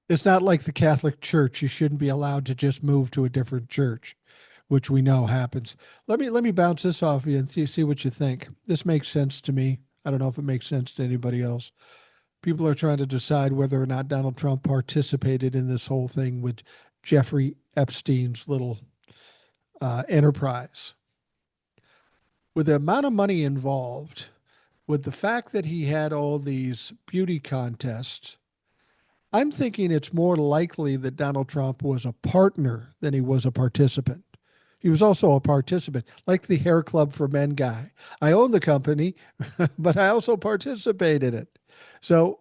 It's not like the Catholic Church. You shouldn't be allowed to just move to a different church, which we know happens. Let me bounce this off you and see what you think. This makes sense to me. I don't know if it makes sense to anybody else. People are trying to decide whether or not Donald Trump participated in this whole thing with Jeffrey Epstein's little enterprise. With the amount of money involved, with the fact that he had all these beauty contests, I'm thinking it's more likely that Donald Trump was a partner than he was a participant. He was also a participant, like the Hair Club for Men guy. I own the company, but I also participate in it. So,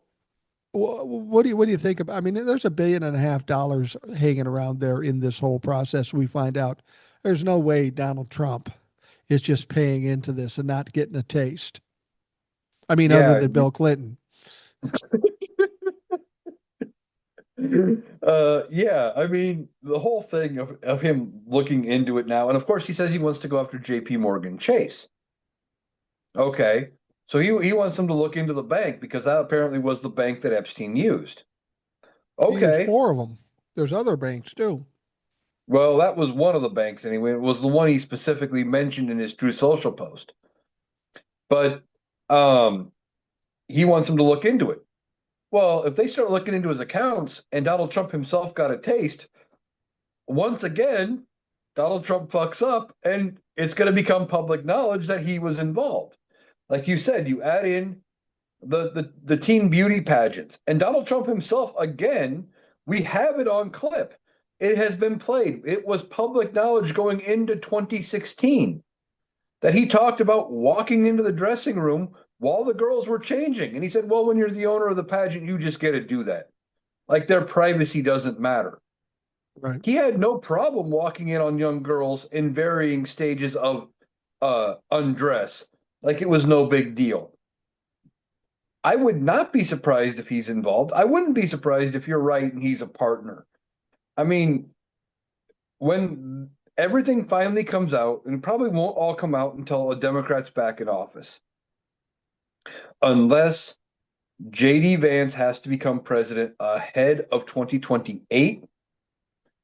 what do you think about? I mean, there's $1.5 billion hanging around there in this whole process. We find out there's no way Donald Trump is just paying into this and not getting a taste. I mean, other Yeah. than Bill Clinton. Yeah, I mean, the whole thing of him looking into it now, and of course he says he wants to go after JP Morgan Chase. Okay. So he wants them to look into the bank because that apparently was the bank that Epstein used. He used Okay. four of them. There's other banks too. Well, that was one of the banks anyway. It was the one he specifically mentioned in his True Social post. But um he wants them to look into it. Well, if they start looking into his accounts and Donald Trump himself got a taste, once again, Donald Trump fucks up and it's going to become public knowledge that he was involved. Like you said, you add in the teen beauty pageants and Donald Trump himself again, we have it on clip. It has been played. It was public knowledge going into 2016 that he talked about walking into the dressing room while the girls were changing. And he said, well, when you're the owner of the pageant, you just get to do that. Like their privacy doesn't matter. Right. He had no problem walking in on young girls in varying stages of undress, like it was no big deal. I would not be surprised if he's involved. I wouldn't be surprised if you're right and he's a partner. I mean, when everything finally comes out, and it probably won't all come out until a Democrat's back in office, unless JD Vance has to become president ahead of 2028.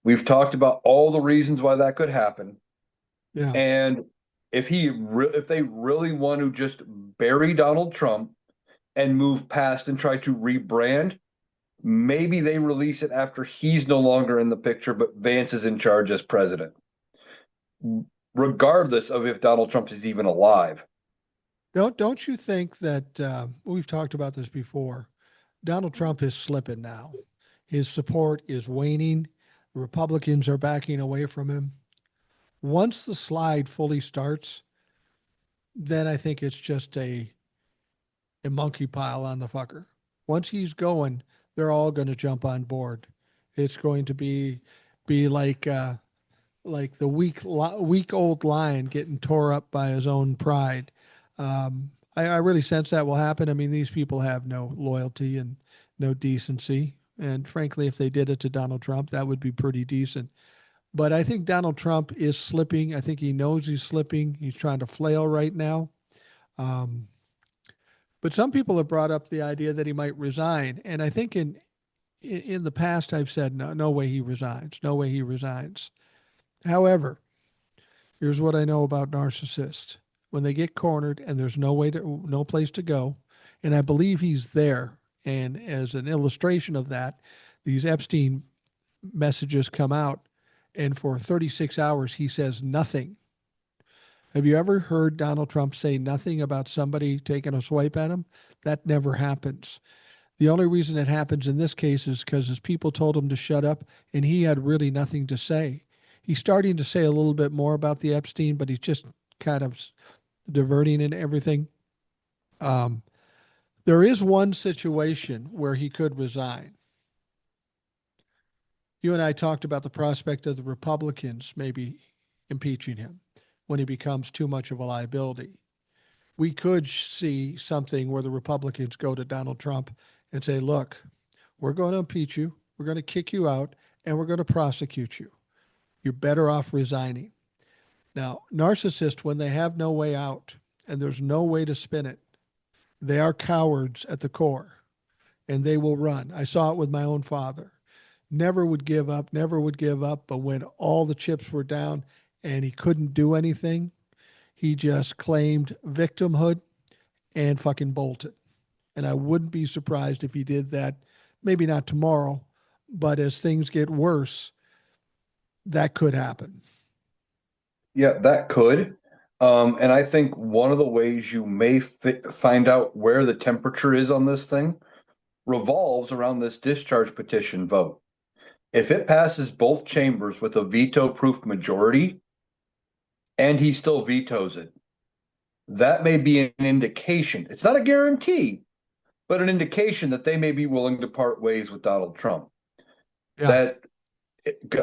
We've talked about all the reasons why that could happen. Yeah. And if they really want to just bury Donald Trump and move past and try to rebrand, maybe they release it after he's no longer in the picture, but Vance is in charge as president, regardless of if Donald Trump is even alive. Don't you think that we've talked about this before? Donald Trump is slipping now. His support is waning. The Republicans are backing away from him. Once the slide fully starts, then I think it's just a monkey pile on the fucker. Once he's going, they're all going to jump on board. It's going to be like the weak old lion getting tore up by his own pride. I really sense that will happen. I mean, these people have no loyalty and no decency. And frankly, if they did it to Donald Trump, that would be pretty decent. But I think Donald Trump is slipping. I think he knows he's slipping. He's trying to flail right now. Um, but some people have brought up the idea that he might resign. And I think in the past, I've said, no, no way he resigns. No way he resigns. However, here's what I know about narcissists. When they get cornered and there's no place to go, and I believe he's there. And as an illustration of that, these Epstein messages come out, and for 36 hours he says nothing. Have you ever heard Donald Trump say nothing about somebody taking a swipe at him? That never happens. The only reason it happens in this case is because his people told him to shut up, and he had really nothing to say. He's starting to say a little bit more about the Epstein, but he's just kind of diverting and everything. Um, there is one situation where he could resign. You and I talked about the prospect of the Republicans maybe impeaching him when he becomes too much of a liability. We could see something where the Republicans go to Donald Trump and say, look, we're going to impeach you, we're going to kick you out, and we're going to prosecute you. You're better off resigning. Now, narcissists, when they have no way out and there's no way to spin it, they are cowards at the core and they will run. I saw it with my own father. Never would give up, never would give up. But when all the chips were down and he couldn't do anything, he just claimed victimhood and fucking bolted. And I wouldn't be surprised if he did that, maybe not tomorrow, but as things get worse, that could happen. Yeah, that could. And I think one of the ways you may find out where the temperature is on this thing revolves around this discharge petition vote. If it passes both chambers with a veto-proof majority and he still vetoes it, that may be an indication. It's not a guarantee, but an indication that they may be willing to part ways with Donald Trump. Yeah. That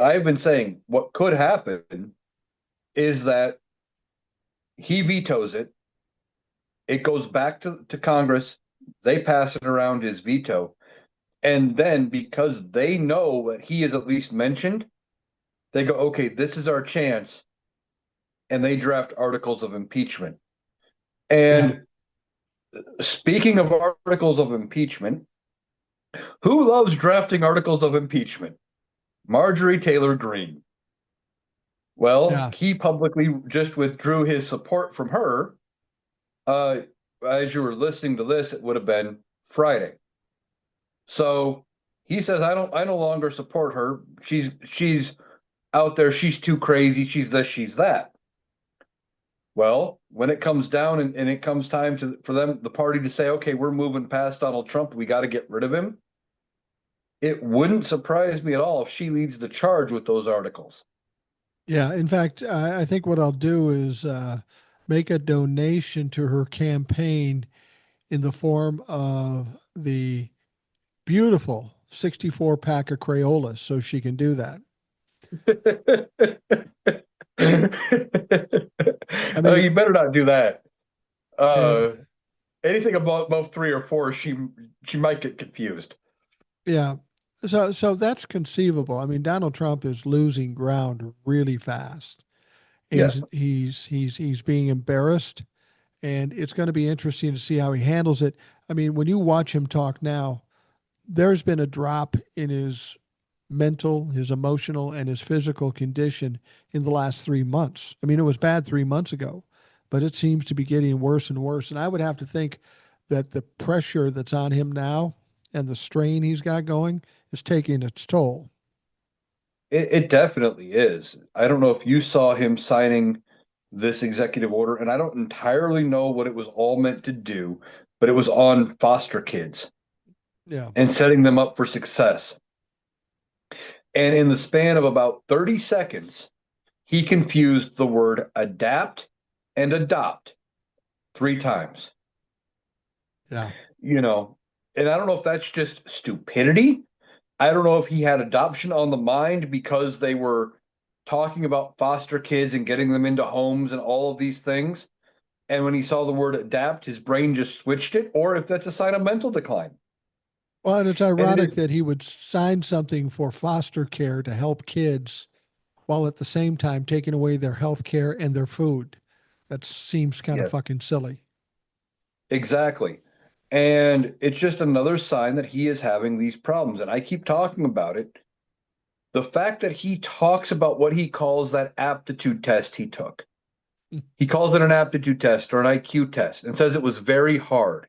I've been saying what could happen is that he vetoes it. It goes back to Congress. They pass it around his veto. And then because they know what he is at least mentioned, they go, okay, this is our chance. And they draft articles of impeachment. And speaking of articles of impeachment, who loves drafting articles of impeachment? Marjorie Taylor Greene. Well, he publicly just withdrew his support from her. As you were listening to this, it would have been Friday. So he says, I no longer support her. She's out there, she's too crazy, she's this, she's that. Well, when it comes down and it comes time for them, the party to say, okay, we're moving past Donald Trump, we got to get rid of him. It wouldn't surprise me at all if she leads the charge with those articles. Yeah. In fact, I think what I'll do is make a donation to her campaign in the form of the beautiful 64 pack of Crayolas so she can do that. I Oh, mean, you better not do that. yeah, Uh, anything above three or four, she might get confused. yeah. So that's conceivable. I mean, Donald Trump is losing ground really fast, and Yes. he's being embarrassed, and it's going to be interesting to see how he handles it. I mean, when you watch him talk now, there's been a drop in his mental, his emotional, and his physical condition in the last 3 months. I mean, it was bad 3 months ago, but it seems to be getting worse and worse. And I would have to think that the pressure that's on him now and the strain he's got going is taking its toll. It definitely is. I don't know if you saw him signing this executive order, and I don't entirely know what it was all meant to do, but it was on foster kids Yeah. and setting them up for success. And in the span of about 30 seconds, he confused the word adapt and adopt 3 times. Yeah. You know, and I don't know if that's just stupidity. I don't know if he had adoption on the mind because they were talking about foster kids and getting them into homes and all of these things. And when he saw the word adapt, his brain just switched it, or if that's a sign of mental decline. Well, and it's And it ironic is that he would sign something for foster care to help kids while at the same time taking away their health care and their food. That seems kind of Yes, fucking silly. exactly. And it's just another sign that he is having these problems. And I keep talking about it. The fact that he talks about what he calls that aptitude test he took, he calls it an aptitude test or an IQ test and says it was very hard.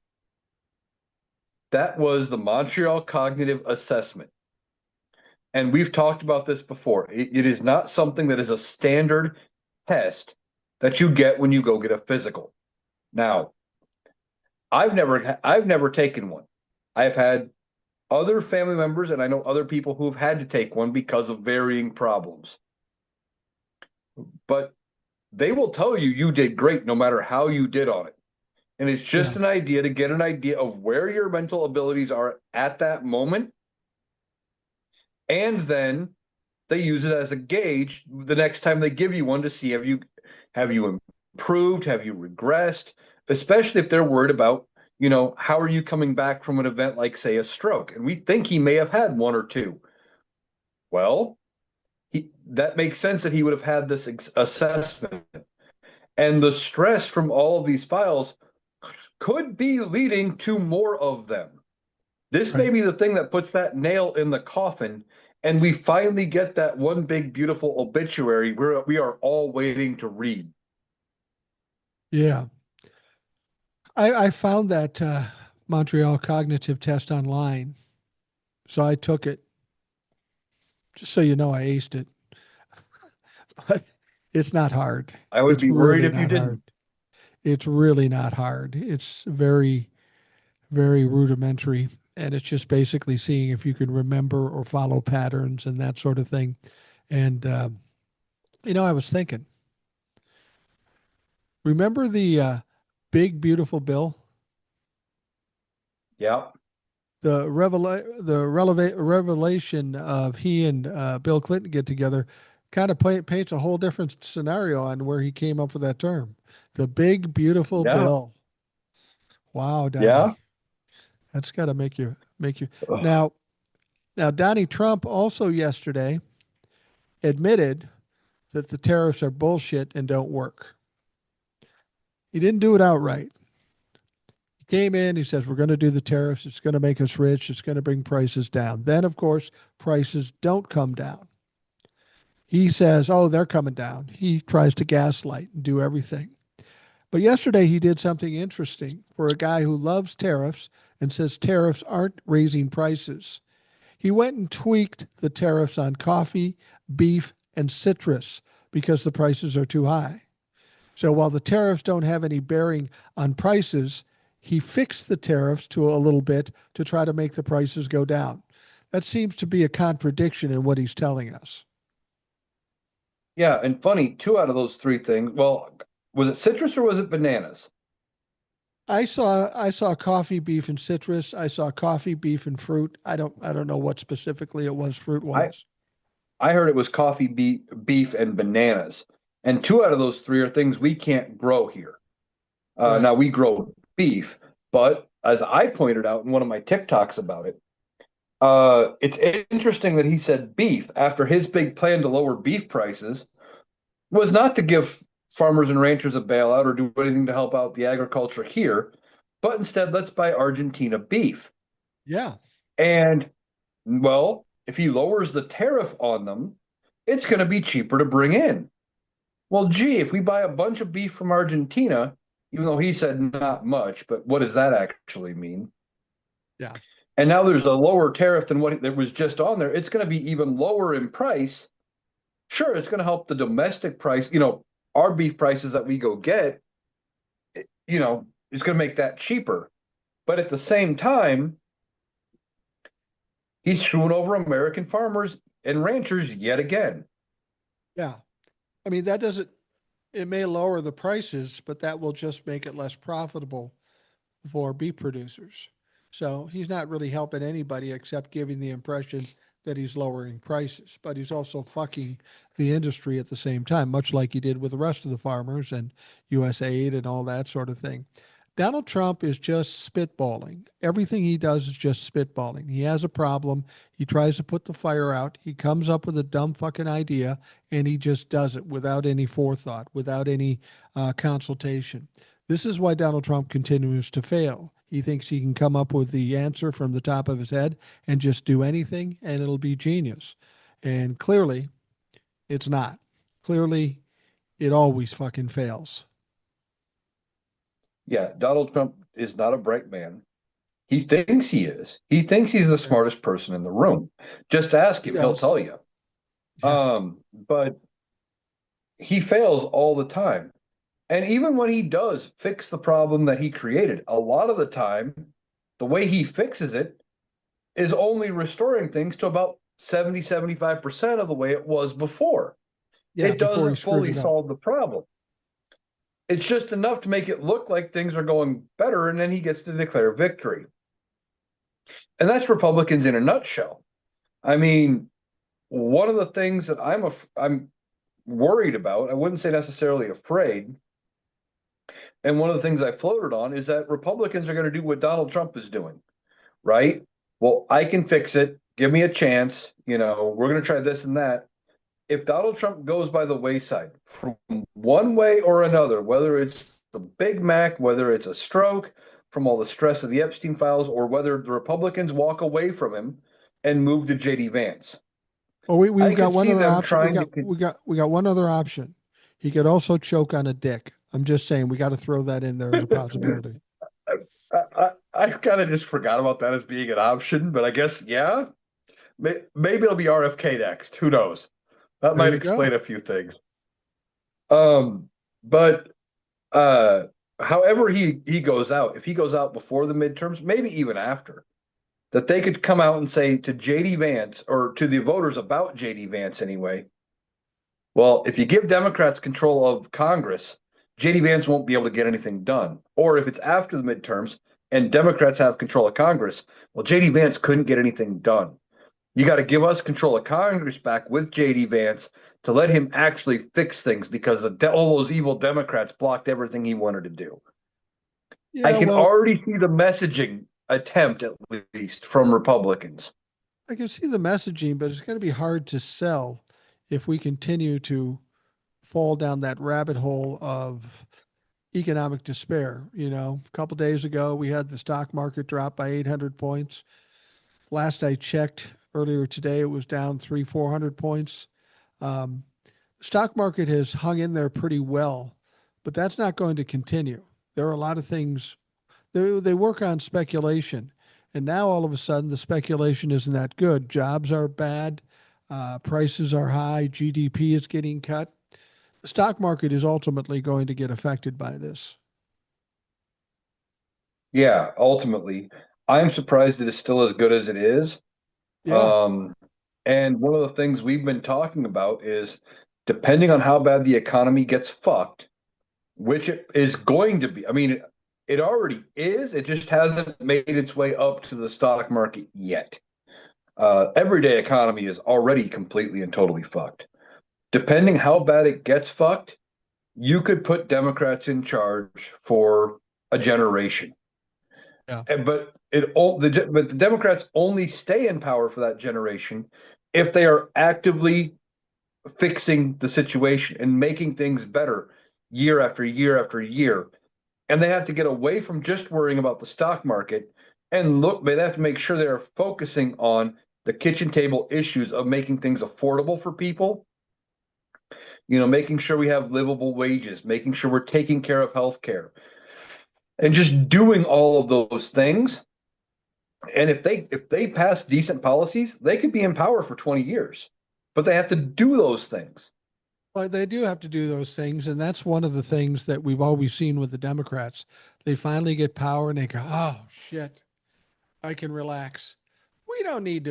That was the Montreal Cognitive Assessment. And we've talked about this before. It is not something that is a standard test that you get when you go get a physical. Now, I've never taken one. I've had other family members and I know other people who've had to take one because of varying problems. But they will tell you you did great no matter how you did on it. And it's Yeah. just an idea to get an idea of where your mental abilities are at that moment. And then they use it as a gauge the next time they give you one to see have you improved, have you regressed, especially if they're worried about, how are you coming back from an event like say a stroke? And we think he may have had one or two. Well, that makes sense that he would have had this assessment. And the stress from all of these files could be leading to more of them. This may Right. be the thing that puts that nail in the coffin, and we finally get that one big, beautiful obituary we are all waiting to read. Yeah. I found that Montreal cognitive test online. So I took it. Just so you know, I aced it. But it's not hard. I would It's be worried really if you not hard. didn't. It's really not hard. It's very, very rudimentary. And it's just basically seeing if you can remember or follow patterns and that sort of thing. And, I was thinking, remember the big, beautiful bill? Yeah. The revelation of he and Bill Clinton get together kind of paints a whole different scenario on where he came up with that term. The big, beautiful Yeah. bill. Wow, Yeah. Donnie, that's got to make you Ugh. now. Now, Donnie Trump also yesterday admitted that the tariffs are bullshit and don't work. He didn't do it outright. He came in, he says, we're going to do the tariffs. It's going to make us rich. It's going to bring prices down. Then, of course, prices don't come down. He says, oh, they're coming down. He tries to gaslight and do everything. But yesterday he did something interesting for a guy who loves tariffs and says tariffs aren't raising prices. He went and tweaked the tariffs on coffee, beef, and citrus because the prices are too high. So while the tariffs don't have any bearing on prices, he fixed the tariffs to a little bit to try to make the prices go down. That seems to be a contradiction in what he's telling us. Yeah, and funny, two out of those three things. Well, was it citrus or was it bananas? I saw coffee, beef, and citrus. I saw coffee, beef, and fruit. I don't know what specifically it was fruit I wise. I heard it was coffee, beef, and bananas. And two out of those three are things we can't grow here. Right. Now we grow beef, but as I pointed out in one of my TikToks about it, it's interesting that he said beef after his big plan to lower beef prices was not to give farmers and ranchers a bailout or do anything to help out the agriculture here, but instead let's buy Argentina beef. Yeah. And well, if he lowers the tariff on them, it's going to be cheaper to bring in. Well, gee, if we buy a bunch of beef from Argentina, even though he said not much, but what does that actually mean? Yeah. And now there's a lower tariff than what there was just on there. It's going to be even lower in price. Sure, it's going to help the domestic price, our beef prices that we go get, it's going to make that cheaper. But at the same time, he's screwing over American farmers and ranchers yet again. Yeah. I mean, that doesn't, it may lower the prices, but that will just make it less profitable for beef producers. So he's not really helping anybody except giving the impression that he's lowering prices, but he's also fucking the industry at the same time, much like he did with the rest of the farmers and USAID and all that sort of thing. Donald Trump is just spitballing. Everything he does is just spitballing. He has a problem. He tries to put the fire out. He comes up with a dumb fucking idea and he just does it without any forethought, without any consultation. This is why Donald Trump continues to fail. He thinks he can come up with the answer from the top of his head and just do anything and it'll be genius. And clearly, it's not. Clearly, it always fucking fails. Yeah, Donald Trump is not a bright man. He thinks he is. He thinks he's the Right. smartest person in the room. Just ask He him, he'll does. tell you. Yeah. But he fails all the time. And even when he does fix the problem that he created, a lot of the time, the way he fixes it is only restoring things to about 75% of the way it was before. Yeah. It Before he doesn't screwed fully it up. solve the problem. It's just enough to make it look like things are going better, and then he gets to declare victory. And that's Republicans in a nutshell. I mean, one of the things that I'm worried about, I wouldn't say necessarily afraid, and one of the things I floated on is that Republicans are going to do what Donald Trump is doing, right? Well, I can fix it. Give me a chance. We're going to try this and that. If Donald Trump goes by the wayside from one way or another, whether it's the Big Mac, whether it's a stroke from all the stress of the Epstein files, or whether the Republicans walk away from him and move to JD Vance, Well, we've I got could one see other them option. We trying got to. one other option. He could also choke on a dick. I'm just saying we got to throw that in there as a possibility. I kind of just forgot about that as being an option, but I guess, yeah, maybe it'll be RFK next. Who knows? That There might you explain go. a few things. But uh, however he goes out, if he goes out before the midterms, maybe even after, that they could come out and say to JD Vance or to the voters about JD Vance anyway, well, if you give Democrats control of Congress, JD Vance won't be able to get anything done. Or if it's after the midterms and Democrats have control of Congress, well, JD Vance couldn't get anything done. You got to give us control of Congress back with JD Vance to let him actually fix things because all those evil Democrats blocked everything he wanted to do. I Yeah, can well, already see the messaging attempt, at least from Republicans. I can see the messaging, but it's going to be hard to sell if we continue to fall down that rabbit hole of economic despair. A couple days ago, we had the stock market drop by 800 points. Last I checked earlier today, it was down 400 points. Um, the stock market has hung in there pretty well, but that's not going to continue. There are a lot of things, they work on speculation. And now all of a sudden, the speculation isn't that good. Jobs are bad. Prices are high. GDP is getting cut. The stock market is ultimately going to get affected by this. Yeah, ultimately, I'm surprised that it's still as good as it is. Yeah. Um, and one of the things we've been talking about is depending on how bad the economy gets fucked, which it is going to be. I mean, it already is. It just hasn't made its way up to the stock market yet. Everyday economy is already completely and totally fucked. Depending how bad it gets fucked, you could put Democrats in charge for a generation. Yeah. But the Democrats only stay in power for that generation if they are actively fixing the situation and making things better year after year after year. And they have to get away from just worrying about the stock market and look, they have to make sure they're focusing on the kitchen table issues of making things affordable for people, making sure we have livable wages, making sure we're taking care of healthcare, and just doing all of those things. And if they pass decent policies, they could be in power for 20 years. But they have to do those things. Well, they do have to do those things, and that's one of the things that we've always seen with the Democrats. They finally get power and they go, "Oh shit, I can relax. We don't need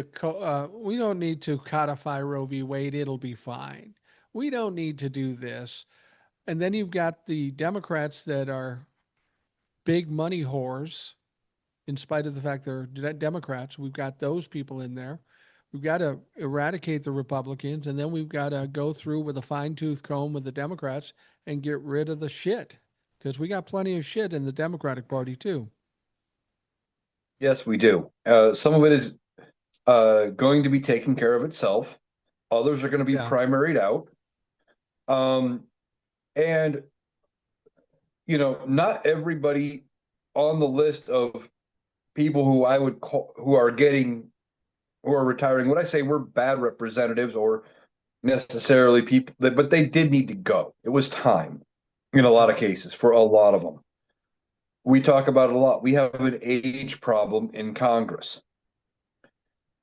to codify Roe v. Wade. It'll be fine. We don't need to do this." And then you've got the Democrats that are big money whores, in spite of the fact they're Democrats. We've got those people in there. We've got to eradicate the Republicans, and then we've got to go through with a fine tooth comb with the Democrats and get rid of the shit, because we got plenty of shit in the Democratic Party too. Yes, we do. Some of it is going to be taken care of itself. Others are going to be Yeah. primaried out. Um, and, not everybody on the list of people who I would call who are retiring, would I say we're bad representatives or necessarily people but they did need to go. It was time in a lot of cases for a lot of them. We talk about it a lot. We have an age problem in Congress,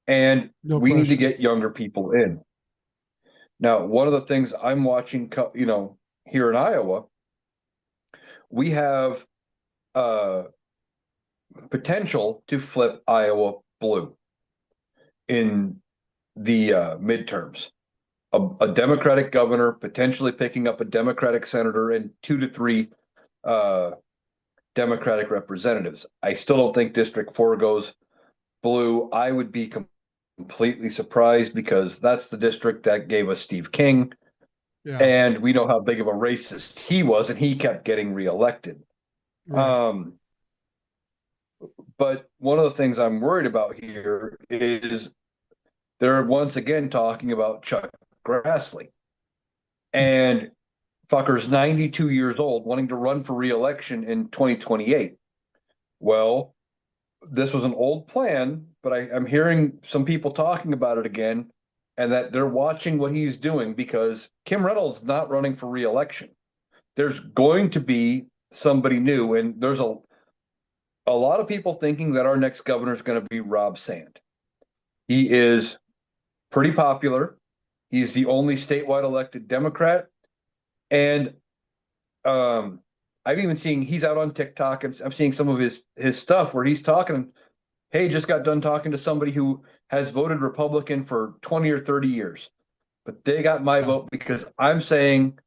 and No we need to question. get younger people in. Now, one of the things I'm watching, here in Iowa, we have uh, potential to flip Iowa blue in the midterms. A Democratic governor potentially picking up a Democratic senator and 2 to 3 uh, Democratic representatives. I still don't think District 4 goes blue. I would be completely surprised because that's the district that gave us Steve King. Yeah. And we know how big of a racist he was, and he kept getting reelected. Right. Um, but one of the things I'm worried about here is they're once again talking about Chuck Grassley. And fucker's 92 years old, wanting to run for reelection in 2028. Well, this was an old plan, but I'm hearing some people talking about it again, and that they're watching what he's doing because Kim Reynolds not running for reelection. There's going to be somebody new, and there's a lot of people thinking that our next governor is going to be Rob Sand. He is pretty popular. He's the only statewide elected Democrat, and um, I've even seen he's out on TikTok, and I'm seeing some of his stuff where he's talking. Hey, just got done talking to somebody who has voted Republican for 20 or 30 years, but they got my Yeah. vote because I'm saying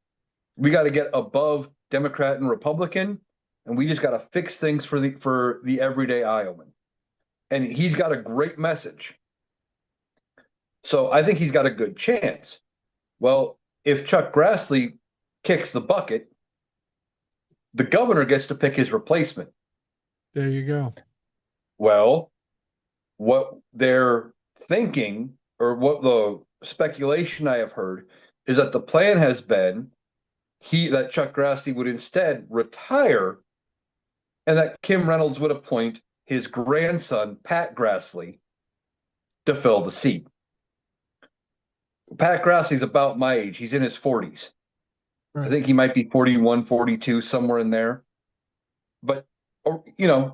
we got to get above Democrat and Republican, and we just got to fix things for the everyday Iowan. And he's got a great message. So I think he's got a good chance. Well, if Chuck Grassley kicks the bucket, the governor gets to pick his replacement. There you go. Well, what they're thinking, or what the speculation I have heard, is that the plan has been that Chuck Grassley would instead retire, and that Kim Reynolds would appoint his grandson Pat Grassley to fill the seat. Pat Grassley's about my age. He's in his 40s. I Right. think he might be 41, 42, somewhere in there. But, or,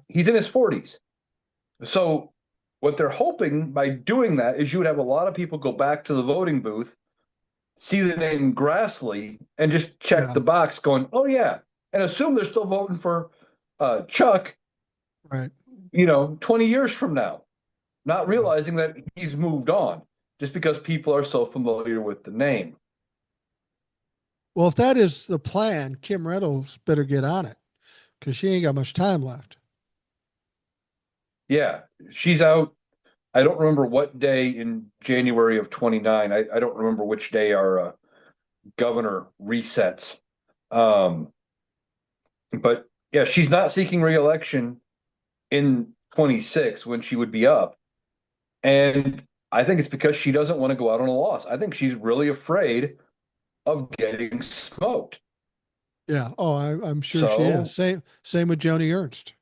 he's in his 40s. So What they're hoping by doing that is you would have a lot of people go back to the voting booth, see the name Grassley, and just check Yeah, the box going, oh, yeah, and assume they're still voting for Chuck, right. 20 years from now, not realizing that he's moved on just because people are so familiar with the name. Well, if that is the plan, Kim Reynolds better get on it because she ain't got much time left. Yeah, she's out. I don't remember what day in January of 29. I don't remember which day our governor resets. Um, but yeah, she's not seeking reelection in 26 when she would be up. And I think it's because she doesn't want to go out on a loss. I think she's really afraid of getting smoked. Yeah. Oh, I'm sure she is. So, Same with Joni Ernst.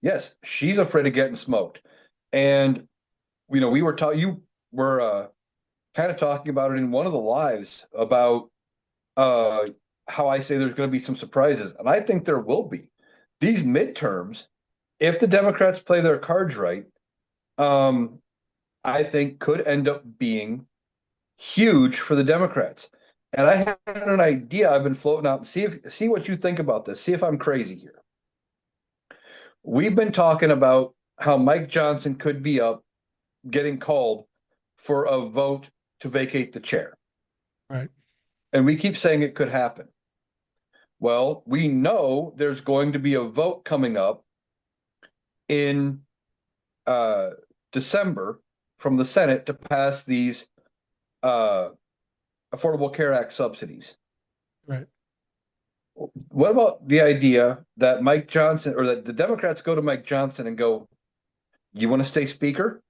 yes, she's afraid of getting smoked. And, we were talking, you were kind of talking about it in one of the lives about uh, how I say there's going to be some surprises. And I think there will be. These midterms, if the Democrats play their cards right, um, I think could end up being huge for the Democrats. And I had an idea I've been floating out. See what you think about this. See if I'm crazy here. We've been talking about how Mike Johnson could be up getting called for a vote to vacate the chair. Right. And we keep saying it could happen. Well, we know there's going to be a vote coming up in December from the Senate to pass these uh, Affordable Care Act subsidies. Right. What about the idea that Mike Johnson or that the Democrats go to Mike Johnson and go, you want to stay speaker?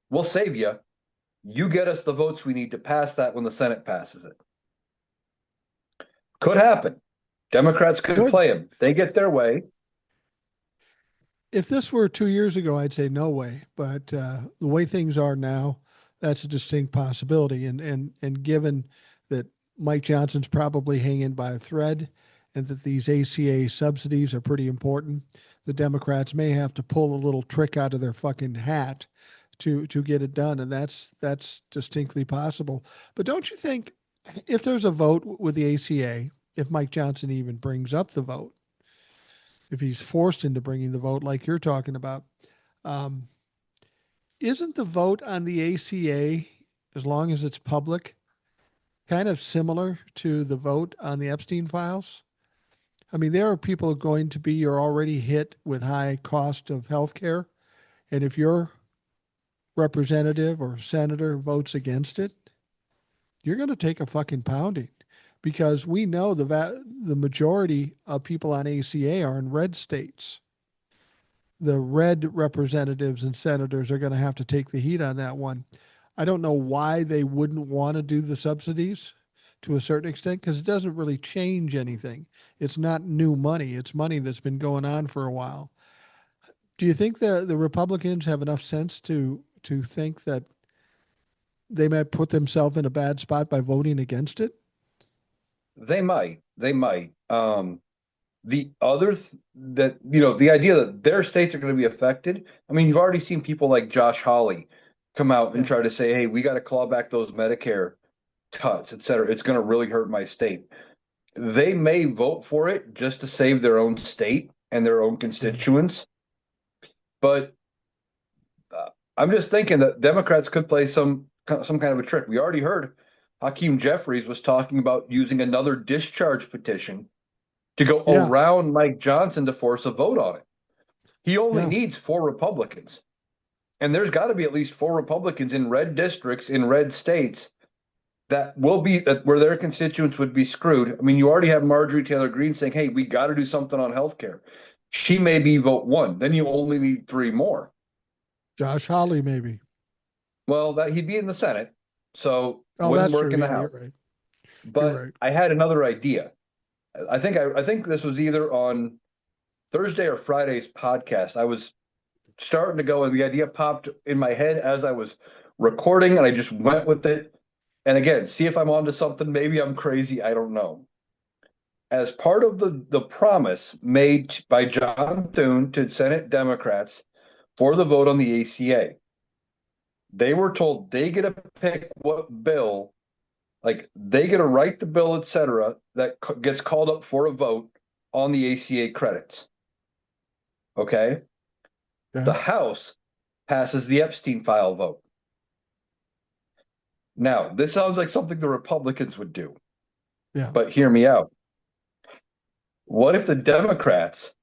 We'll save you. You get us the votes we need to pass that when the Senate passes it. Could happen. Democrats could Good. play him. They get their way. If this were 2 years ago, I'd say no way. But the way things are now, that's a distinct possibility. And given that Mike Johnson's probably hanging by a thread, and that these ACA subsidies are pretty important, the Democrats may have to pull a little trick out of their fucking hat to get it done, and that's distinctly possible. But don't you think if there's a vote with the ACA, if Mike Johnson even brings up the vote, if he's forced into bringing the vote like you're talking about, um, isn't the vote on the ACA, as long as it's public, kind of similar to the vote on the Epstein files? I mean, there are people going to be are already hit with high cost of health care, and if your representative or senator votes against it, you're going to take a fucking pounding because we know the majority of people on ACA are in red states. The red representatives and senators are going to have to take the heat on that one. I don't know why they wouldn't want to do the subsidies to a certain extent because it doesn't really change anything. It's not new money. It's money that's been going on for a while. Do you think the Republicans have enough sense to think that they might put themselves in a bad spot by voting against it? They might. They might. The other that the idea that their states are going to be affected. I mean, you've already seen people like Josh Hawley come out and Yeah. try to say, "Hey, we got to claw back those Medicare cuts, et cetera. It's going to really hurt my state." They may vote for it just to save their own state and their own constituents, but I'm just thinking that Democrats could play some kind of a trick. We already heard Hakeem Jeffries was talking about using another discharge petition to go Yeah. around Mike Johnson to force a vote on it. He only Yeah. needs 4 Republicans. And there's got to be at least 4 Republicans in red districts in red states that will be that where their constituents would be screwed. I mean, you already have Marjorie Taylor Greene saying, "Hey, we got to do something on healthcare." She may be vote one. Then you only need 3 more. Josh Hawley, maybe. Well, that he'd be in the Senate, so Oh, wouldn't that's work true. in the Yeah, you're House. right. You're But right. I had another idea. I think this was either on Thursday or Friday's podcast. I was starting to go, and the idea popped in my head as I was recording, and I just went with it. And again, see if I'm onto something. Maybe I'm crazy. I don't know. As part of the promise made by John Thune to Senate Democrats for the vote on the ACA. They were told they get to pick what bill, like they get to write the bill, etc., that gets called up for a vote on the ACA credits. Okay. The Okay. House passes the Epstein file vote. Now, this sounds like something the Republicans would do, Yeah. but hear me out. What if the Democrats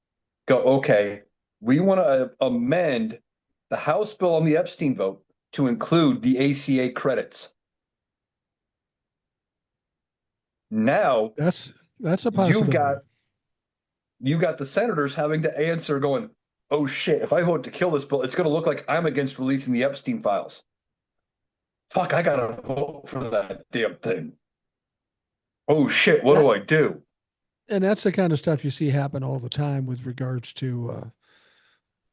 go, okay, we want to amend the House bill on the Epstein vote to include the ACA credits? Now That's a you've possibility. got you got the senators having to answer going, oh shit, if I vote to kill this bill, it's going to look like I'm against releasing the Epstein files. Fuck, I got to vote for that damn thing. Oh shit, what do That I do? and that's the kind of stuff you see happen all the time with regards to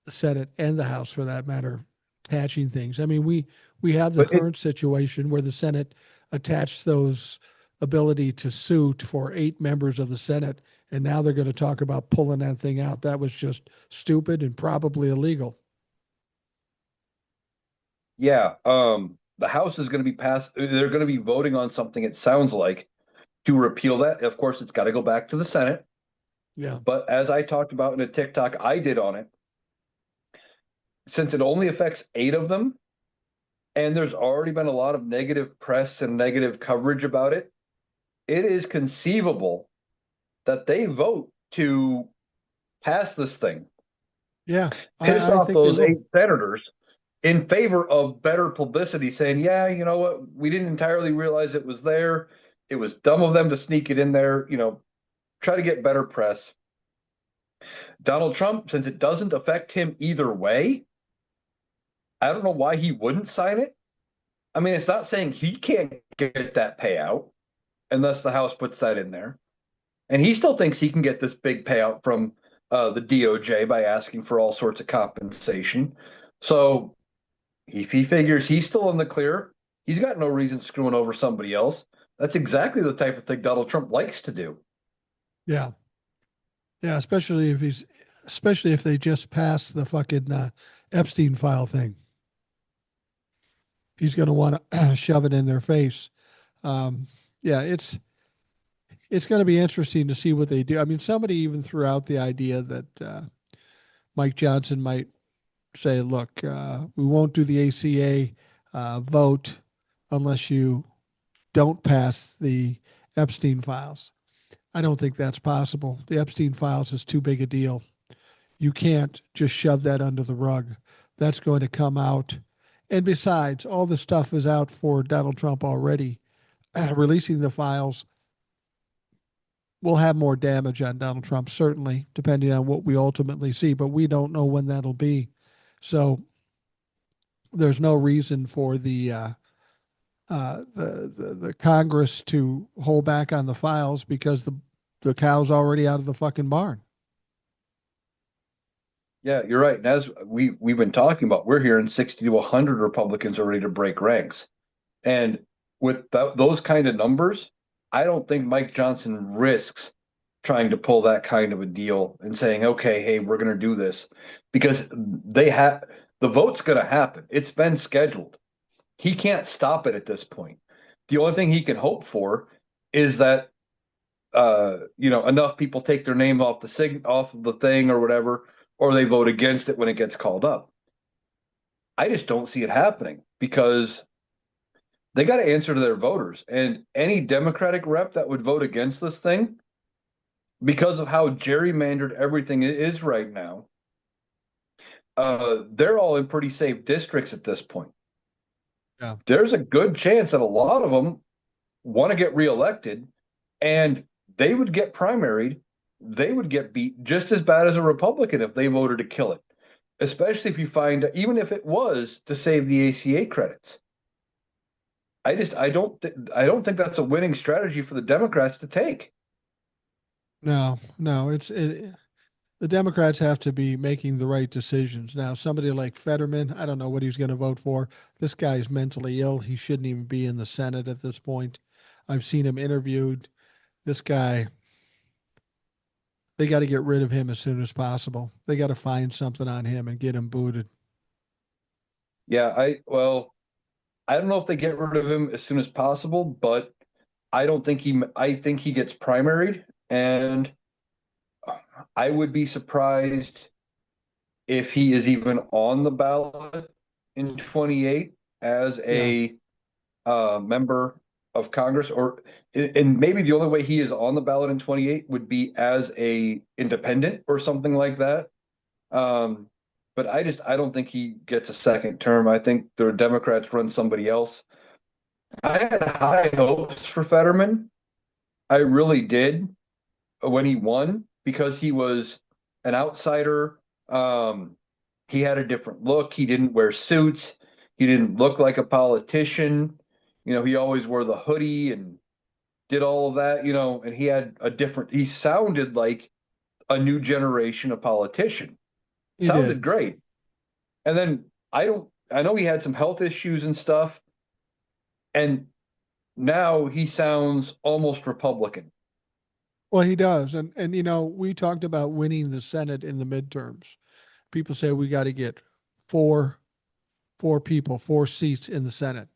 the Senate and the House, for that matter, attaching things. I mean, we have the But it, current situation where the Senate attached those ability to sue for 8 members of the Senate, and now they're going to talk about pulling that thing out. That was just stupid and probably illegal. yeah, the House is going to be passed. They're going to be voting on something, it sounds like, to repeal that. Of course, it's got to go back to the Senate. Yeah, But as I talked about in a TikTok I did on it, since it only affects 8 of them, and there's already been a lot of negative press and negative coverage about it, it is conceivable that they vote to pass this thing, yeah, piss I off think they those will. 8 senators in favor of better publicity, saying, yeah, you know what, we didn't entirely realize it was there. It was dumb of them to sneak it in there, try to get better press. Donald Trump, since it doesn't affect him either way, I don't know why he wouldn't sign it. I mean, it's not saying he can't get that payout unless the House puts that in there. And he still thinks he can get this big payout from the DOJ by asking for all sorts of compensation. So if he figures he's still in the clear, he's got no reason screwing over somebody else. That's exactly the type of thing Donald Trump likes to do. Yeah, yeah, especially if they just pass the fucking Epstein file thing. He's going to want to shove it in their face. Um, yeah, it's going to be interesting to see what they do. I mean, somebody even threw out the idea that Mike Johnson might say, "Look, we won't do the ACA vote unless you don't pass the Epstein files." I don't think that's possible. The Epstein files is too big a deal. You can't just shove that under the rug. That's going to come out. And besides, all the stuff is out for Donald Trump already. Releasing the files will have more damage on Donald Trump, certainly, depending on what we ultimately see, but we don't know when that'll be. So there's no reason for the Congress to hold back on the files because the cow's already out of the fucking barn. Yeah, you're right. And as we've been talking about, we're hearing 60 to 100 Republicans are ready to break ranks. And with those kind of numbers, I don't think Mike Johnson risks trying to pull that kind of a deal and saying, okay, hey, we're going to do this because the vote's going to happen. It's been scheduled. He can't stop it at this point. The only thing he can hope for is that enough people take their name off of the thing or whatever, or they vote against it when it gets called up. I just don't see it happening because they got to answer to their voters. And any Democratic rep that would vote against this thing, because of how gerrymandered everything is right now, they're all in pretty safe districts at this point. Yeah. There's a good chance that a lot of them want to get reelected, and they would get primaried. They would get beat just as bad as a Republican if they voted to kill it, especially if you find, even if it was to save the ACA credits. I don't think that's a winning strategy for the Democrats to take. No, no, the Democrats have to be making the right decisions. Now, somebody like Fetterman, I don't know what he's going to vote for. This guy's mentally ill. He shouldn't even be in the Senate at this point. I've seen him interviewed. This guy, they got to get rid of him as soon as possible. They got to find something on him and get him booted. Yeah, I don't know if they get rid of him as soon as possible, but I think he gets primaried, and I would be surprised if he is even on the ballot in 28 as Yeah, a member of Congress, and maybe the only way he is on the ballot in 28 would be as a independent or something like that. Um, but I don't think he gets a second term. I think the Democrats run somebody else. I had high hopes for Fetterman. I really did when he won because he was an outsider. He had a different look. He didn't wear suits. He didn't look like a politician. He always wore the hoodie and did all of that, and he sounded like a new generation of politician. he Sounded did. great. And then I know he had some health issues and stuff. And now he sounds almost Republican. Well, he does. And we talked about winning the Senate in the midterms. People say we got to get four four seats in the Senate.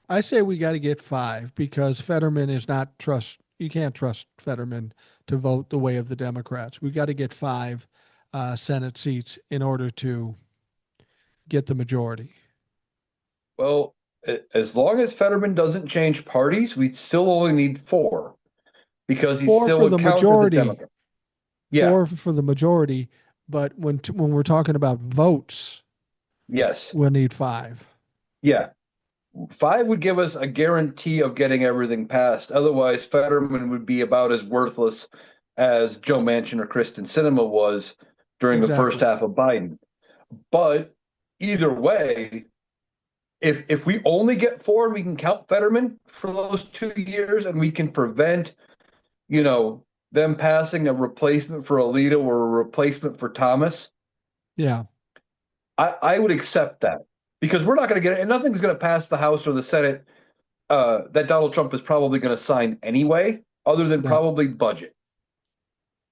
I say we got to get five because Fetterman is not trust. You can't trust Fetterman to vote the way of the Democrats. We got to get five Senate seats in order to get the majority. Well, as long as Fetterman doesn't change parties, we still only need four because he Four still for would the counter the majority. Democrat. Yeah, Four for the majority. But when we're talking about votes, yes, we'll need five. yeah. Five would give us a guarantee of getting everything passed. Otherwise, Fetterman would be about as worthless as Joe Manchin or Kristen Sinema was during the first Exactly. half of Biden. But either way, if we only get four, we can count Fetterman for those 2 years, and we can prevent, them passing a replacement for Alito or a replacement for Thomas. Yeah. I would accept that because we're not going to get it, and nothing's going to pass the House or the Senate that Donald Trump is probably going to sign anyway, other than Yeah. probably budget.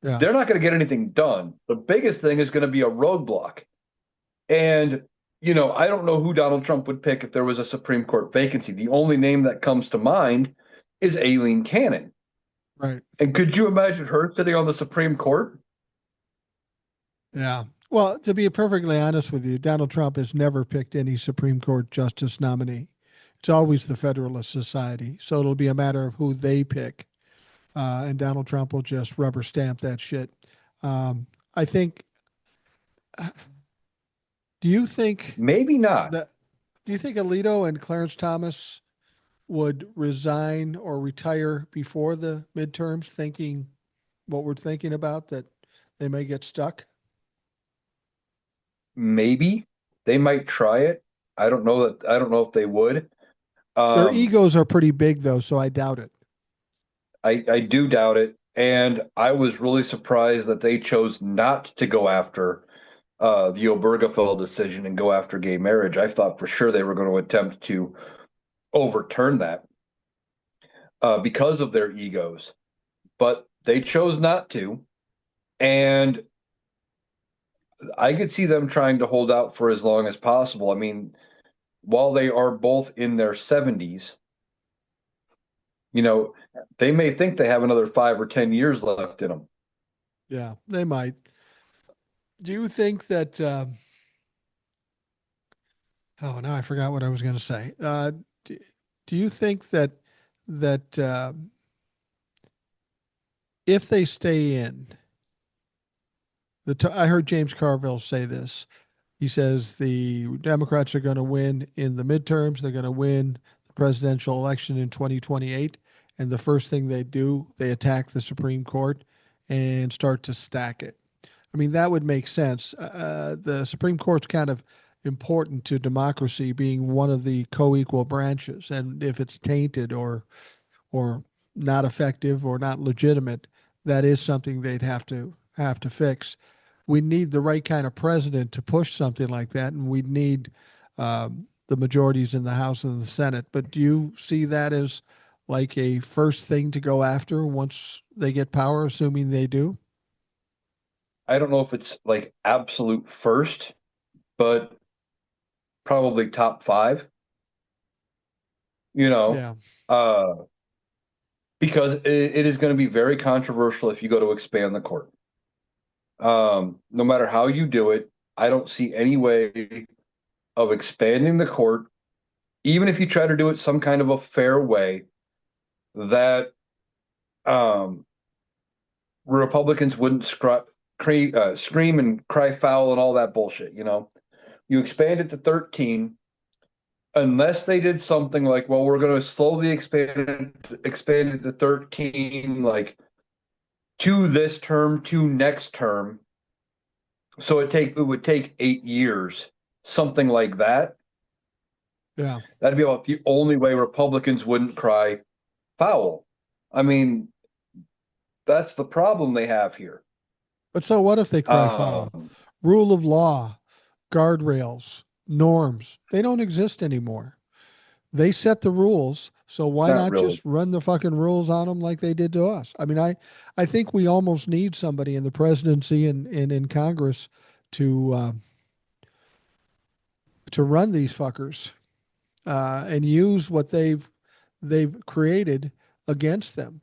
Yeah. They're not going to get anything done. The biggest thing is going to be a roadblock. And, I don't know who Donald Trump would pick if there was a Supreme Court vacancy. The only name that comes to mind is Aileen Cannon. Right. And could you imagine her sitting on the Supreme Court? Yeah. Well, to be perfectly honest with you, Donald Trump has never picked any Supreme Court justice nominee. It's always the Federalist Society. So it'll be a matter of who they pick. And Donald Trump will just rubber stamp that shit. I think, do you think Maybe not. that, do you think Alito and Clarence Thomas would resign or retire before the midterms, thinking what we're thinking about, that they may get stuck? Maybe they might try it. I don't know if they would. Their Um, egos are pretty big, though, so I doubt it. I do doubt it. And I was really surprised that they chose not to go after the Obergefell decision and go after gay marriage. I thought for sure they were going to attempt to overturn that because of their egos, but they chose not to. And I could see them trying to hold out for as long as possible. I mean, while they are both in their 70s, you know, they may think they have another 5 or 10 years left in them. Yeah, they might. Do you think that? Oh, now I forgot what I was going to say. Do, do you think that if they stay in I heard James Carville say this. He says the Democrats are going to win in the midterms. They're going to win the presidential election in 2028. And the first thing they do, they attack the Supreme Court and start to stack it. I mean, that would make sense. The Supreme Court's kind of important to democracy, being one of the co-equal branches. And if it's tainted or not effective or not legitimate, that is something they'd have to fix. We need the right kind of president to push something like that, and we need the majorities in the House and the Senate. But do you see that as like a first thing to go after once they get power, assuming they do? I don't know if it's like absolute first, but probably top five, you know, Yeah. uh, because it is going to be very controversial if you go to expand the court. No matter how you do it, I don't see any way of expanding the court, even if you try to do it some kind of a fair way, that um, Republicans wouldn't scream and cry foul and all that bullshit. You expand it to 13, unless they did something like, well, we're going to slowly expand it to 13, like to this term, to next term. So it would take 8 years, something like that. Yeah. That'd be about the only way Republicans wouldn't cry foul. I mean, that's the problem they have here. But so what if they cry foul? Um, Rule of law, guardrails, norms, they don't exist anymore. They set the rules, so why Not not really. just run the fucking rules on them like they did to us? I mean, I think we almost need somebody in the presidency and in Congress to to run these fuckers and use what they've created against them.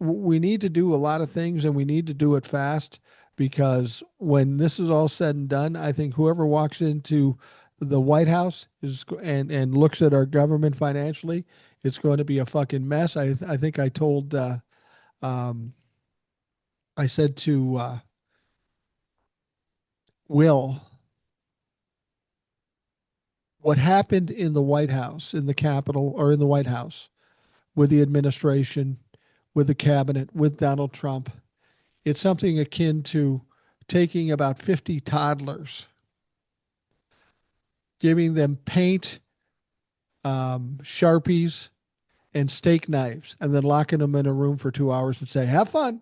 We need to do a lot of things, and we need to do it fast, because when this is all said and done, I think whoever walks into the White House and looks at our government financially, it's going to be a fucking mess. I think I told um, I said to Will, what happened in the White House, in the Capitol, or in the White House with the administration, with the cabinet, with Donald Trump. It's something akin to taking about 50 toddlers, giving them paint, Sharpies, and steak knives, and then locking them in a room for 2 hours and say, have fun.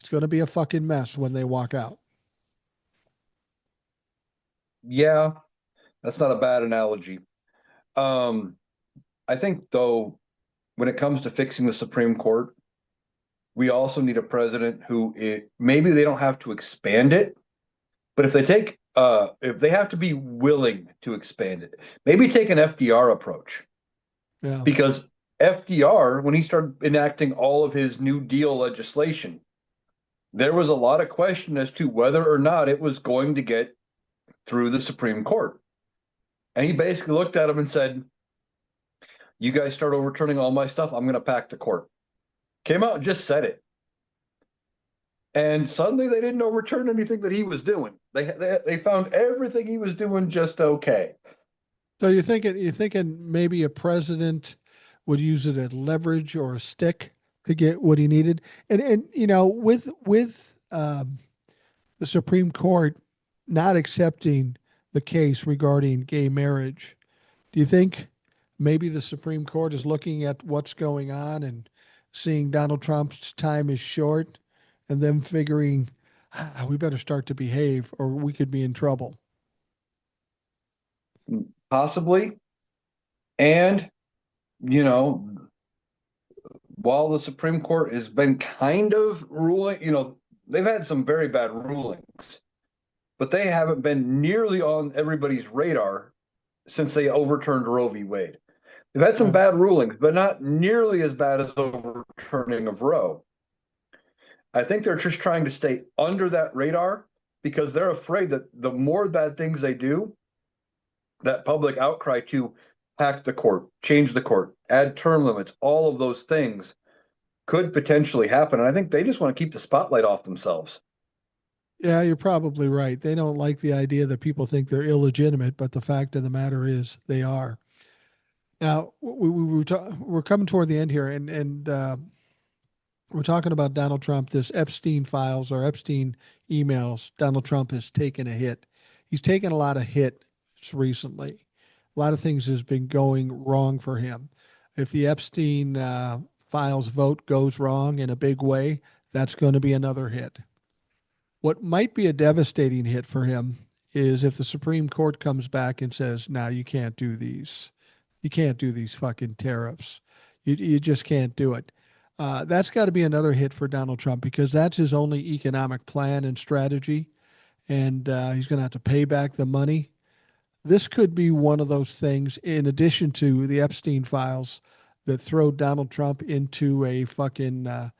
It's going to be a fucking mess when they walk out. Yeah, that's not a bad analogy. Um, I think, though, when it comes to fixing the Supreme Court, we also need a president maybe they don't have to expand it, but if they have to be willing to expand it, maybe take an FDR approach. Yeah. Because FDR, when he started enacting all of his New Deal legislation, there was a lot of question as to whether or not it was going to get through the Supreme Court. And he basically looked at him and said, you guys start overturning all my stuff, I'm going to pack the court. Came out and just said it. And suddenly they didn't overturn anything that he was doing. They found everything he was doing just okay. So you're thinking maybe a president would use it as leverage or a stick to get what he needed, and with the Supreme Court not accepting the case regarding gay marriage, do you think maybe the Supreme Court is looking at what's going on and seeing Donald Trump's time is short, and then figuring, we better start to behave or we could be in trouble? Possibly. And, you know, while the Supreme Court has been kind of ruling, they've had some very bad rulings, but they haven't been nearly on everybody's radar since they overturned Roe v. Wade. They've had some Yeah. bad rulings, but not nearly as bad as overturning of Roe. I think they're just trying to stay under that radar because they're afraid that the more bad things they do, that public outcry to hack the court, change the court, add term limits, all of those things could potentially happen. And I think they just want to keep the spotlight off themselves. Yeah, you're probably right. They don't like the idea that people think they're illegitimate, but the fact of the matter is they are. Now, we're coming toward the end here, and we're talking about Donald Trump. This Epstein files or Epstein emails. Donald Trump has taken a hit. He's taken a lot of hits recently. A lot of things has been going wrong for him. If the Epstein files vote goes wrong in a big way, that's going to be another hit. What might be a devastating hit for him is if the Supreme Court comes back and says, "No, you can't do these. You can't do these fucking tariffs. You just can't do it." That's got to be another hit for Donald Trump, because that's his only economic plan and strategy, and he's going to have to pay back the money. this could be one of those things, in addition to the Epstein files, that throw Donald Trump into a fucking a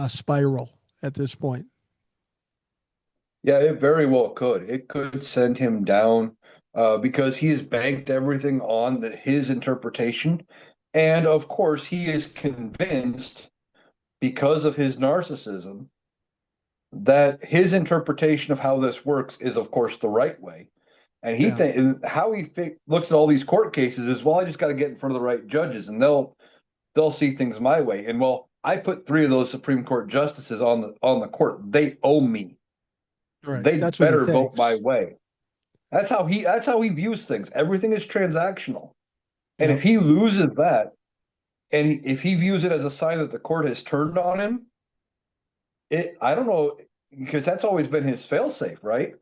spiral at this point. Yeah, it very well could. It could send him down because he has banked everything on his interpretation. And of course, he is convinced because of his narcissism that his interpretation of how this works is, of course, the right way. And Yeah. how looks at all these court cases is, well, I just got to get in front of the right judges, and they'll see things my way. And well, I put three of those Supreme Court justices on the court. They owe me. Right. They That's what he better vote my thinks. way. That's how he views things. Everything is transactional. And Yeah. if he loses that, and if he views it as a sign that the court has turned on him, I don't know, because that's always been his failsafe, right?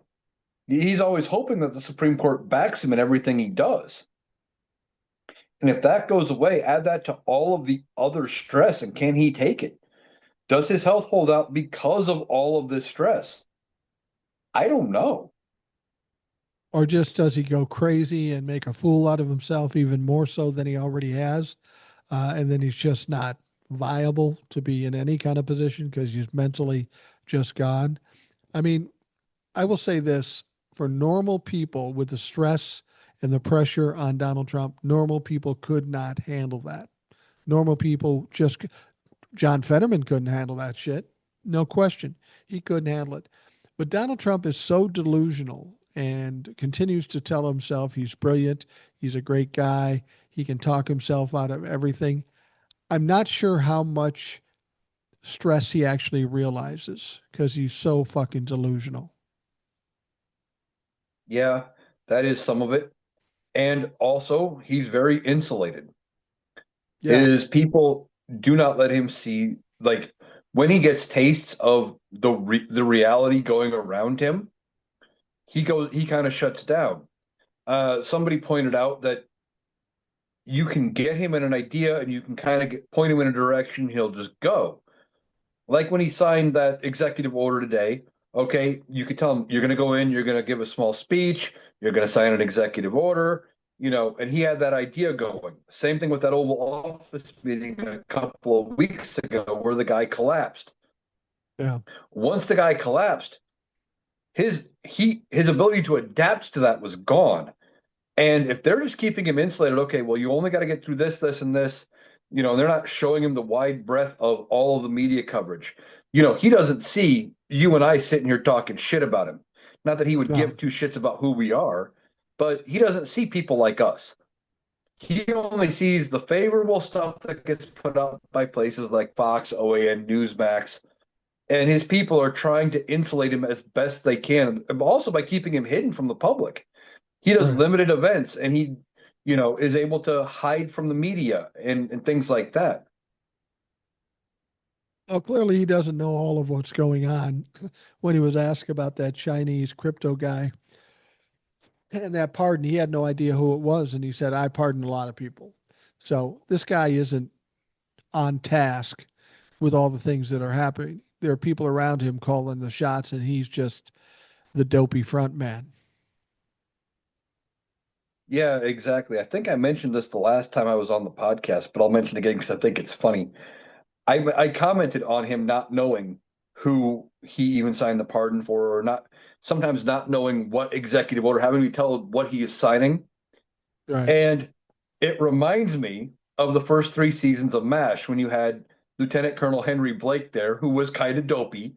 He's always hoping that the Supreme Court backs him in everything he does. And if that goes away, add that to all of the other stress, and can he take it? Does his health hold out because of all of this stress? I don't know. Or just does he go crazy and make a fool out of himself even more so than he already has? And then he's just not viable to be in any kind of position because he's mentally just gone. I mean, I will say this, for normal people with the stress and the pressure on Donald Trump, normal people could not handle that. Normal people just, John Fetterman couldn't handle that shit. No question. He couldn't handle it. But Donald Trump is so delusional and continues to tell himself he's brilliant, he's a great guy, he can talk himself out of everything. I'm not sure how much stress he actually realizes because he's so fucking delusional. Yeah, that is some of it. And also, he's very insulated. Yeah. His people do not let him see, like, when he gets tastes of the reality going around him, he kind of shuts down. Somebody pointed out that you can get him in an idea and you can kind of point him in a direction, he'll just go. Like when he signed that executive order today, okay, you could tell him you're going to go in, you're going to give a small speech, you're going to sign an executive order, and he had that idea going. Same thing with that Oval Office meeting a couple of weeks ago where the guy collapsed. Yeah. Once the guy collapsed, his ability to adapt to that was gone. And if they're just keeping him insulated, okay, well, you only got to get through this, this, and this, and they're not showing him the wide breadth of all of the media coverage. He doesn't see you and I sitting here talking shit about him. Not that he would No. give two shits about who we are, but he doesn't see people like us. He only sees the favorable stuff that gets put out by places like Fox, OAN, Newsmax, and his people are trying to insulate him as best they can, also by keeping him hidden from the public. He does Right. limited events, and he is able to hide from the media and things like that. Well, clearly he doesn't know all of what's going on. When he was asked about that Chinese crypto guy and that pardon, he had no idea who it was. And he said, I pardon a lot of people. So this guy isn't on task with all the things that are happening. There are people around him calling the shots, and he's just the dopey front man. Yeah, exactly. I think I mentioned this the last time I was on the podcast, but I'll mention it again because I think it's funny. I commented on him not knowing who he even signed the pardon for, or not, sometimes not knowing what executive order, having to be told what he is signing. Right. And it reminds me of the first three seasons of MASH when you had Lieutenant Colonel Henry Blake there, who was kind of dopey,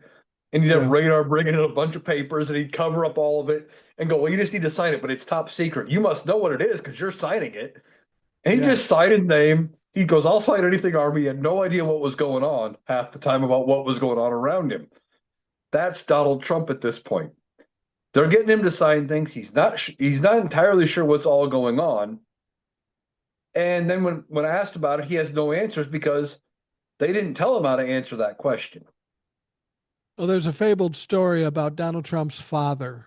and you'd have Yeah. Radar bringing in a bunch of papers, and he'd cover up all of it and go, "Well, you just need to sign it, but it's top secret. You must know what it is because you're signing it." And he Yeah. just signed his name. He goes, "I'll sign anything, Army." He had no idea what was going on half the time about what was going on around him. That's Donald Trump at this point. They're getting him to sign things. He's not entirely sure what's all going on. And then when asked about it, he has no answers because they didn't tell him how to answer that question. Well, there's a fabled story about Donald Trump's father.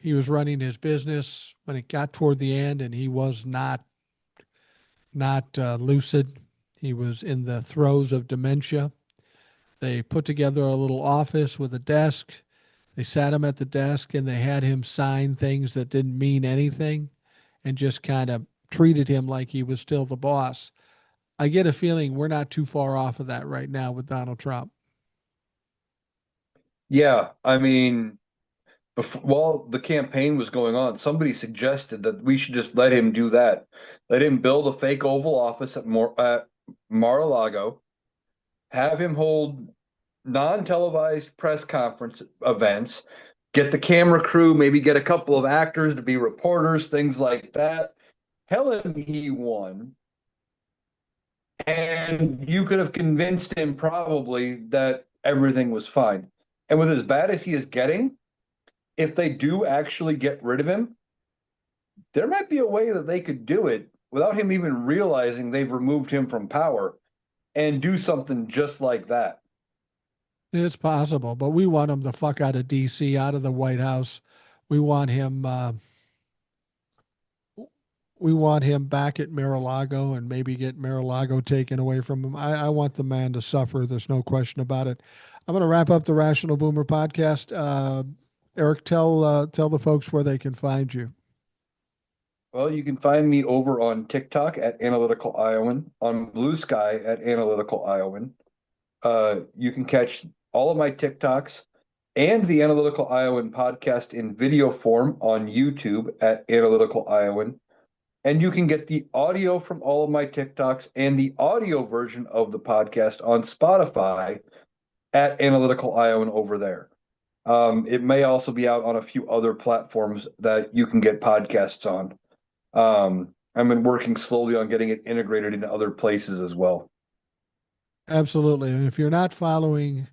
He was running his business when it got toward the end, and he was not lucid. He was in the throes of dementia. They put together a little office with a desk. They sat him at the desk and they had him sign things that didn't mean anything. and just kind of treated him like he was still the boss. I get a feeling we're not too far off of that right now with Donald Trump. Yeah, I mean, while the campaign was going on, somebody suggested that we should just let him do that. Let him build a fake Oval Office at Mar-a-Lago, have him hold non-televised press conference events, get the camera crew, maybe get a couple of actors to be reporters, things like that. Tell him he won, and you could have convinced him probably that everything was fine. And with as bad as he is getting, if they do actually get rid of him, there might be a way that they could do it without him even realizing they've removed him from power and do something just like that. It's possible, but we want him the fuck out of D.C., out of the White House. We want him. We want him back at Mar-a-Lago and maybe get Mar-a-Lago taken away from him. I want the man to suffer. There's no question about it. I'm going to wrap up the Rational Boomer podcast. Eric, tell the folks where they can find you. Well, you can find me over on TikTok at Analytical Iowan, on Blue Sky at Analytical Iowan. You can catch all of my TikToks and the Analytical Iowan podcast in video form on YouTube at Analytical Iowan. And you can get the audio from all of my TikToks and the audio version of the podcast on Spotify at Analytical Iowan over there. It may also be out on a few other platforms that you can get podcasts on. I've been working slowly on getting it integrated into other places as well. Absolutely. And if you're not following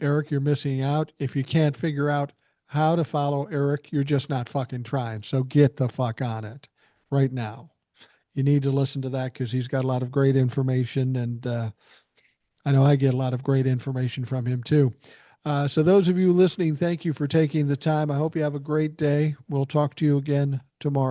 Eric, you're missing out. If you can't figure out how to follow Eric, you're just not fucking trying. So get the fuck on it right now. You need to listen to that because he's got a lot of great information. And I know I get a lot of great information from him too. So, those of you listening, thank you for taking the time. I hope you have a great day. We'll talk to you again tomorrow.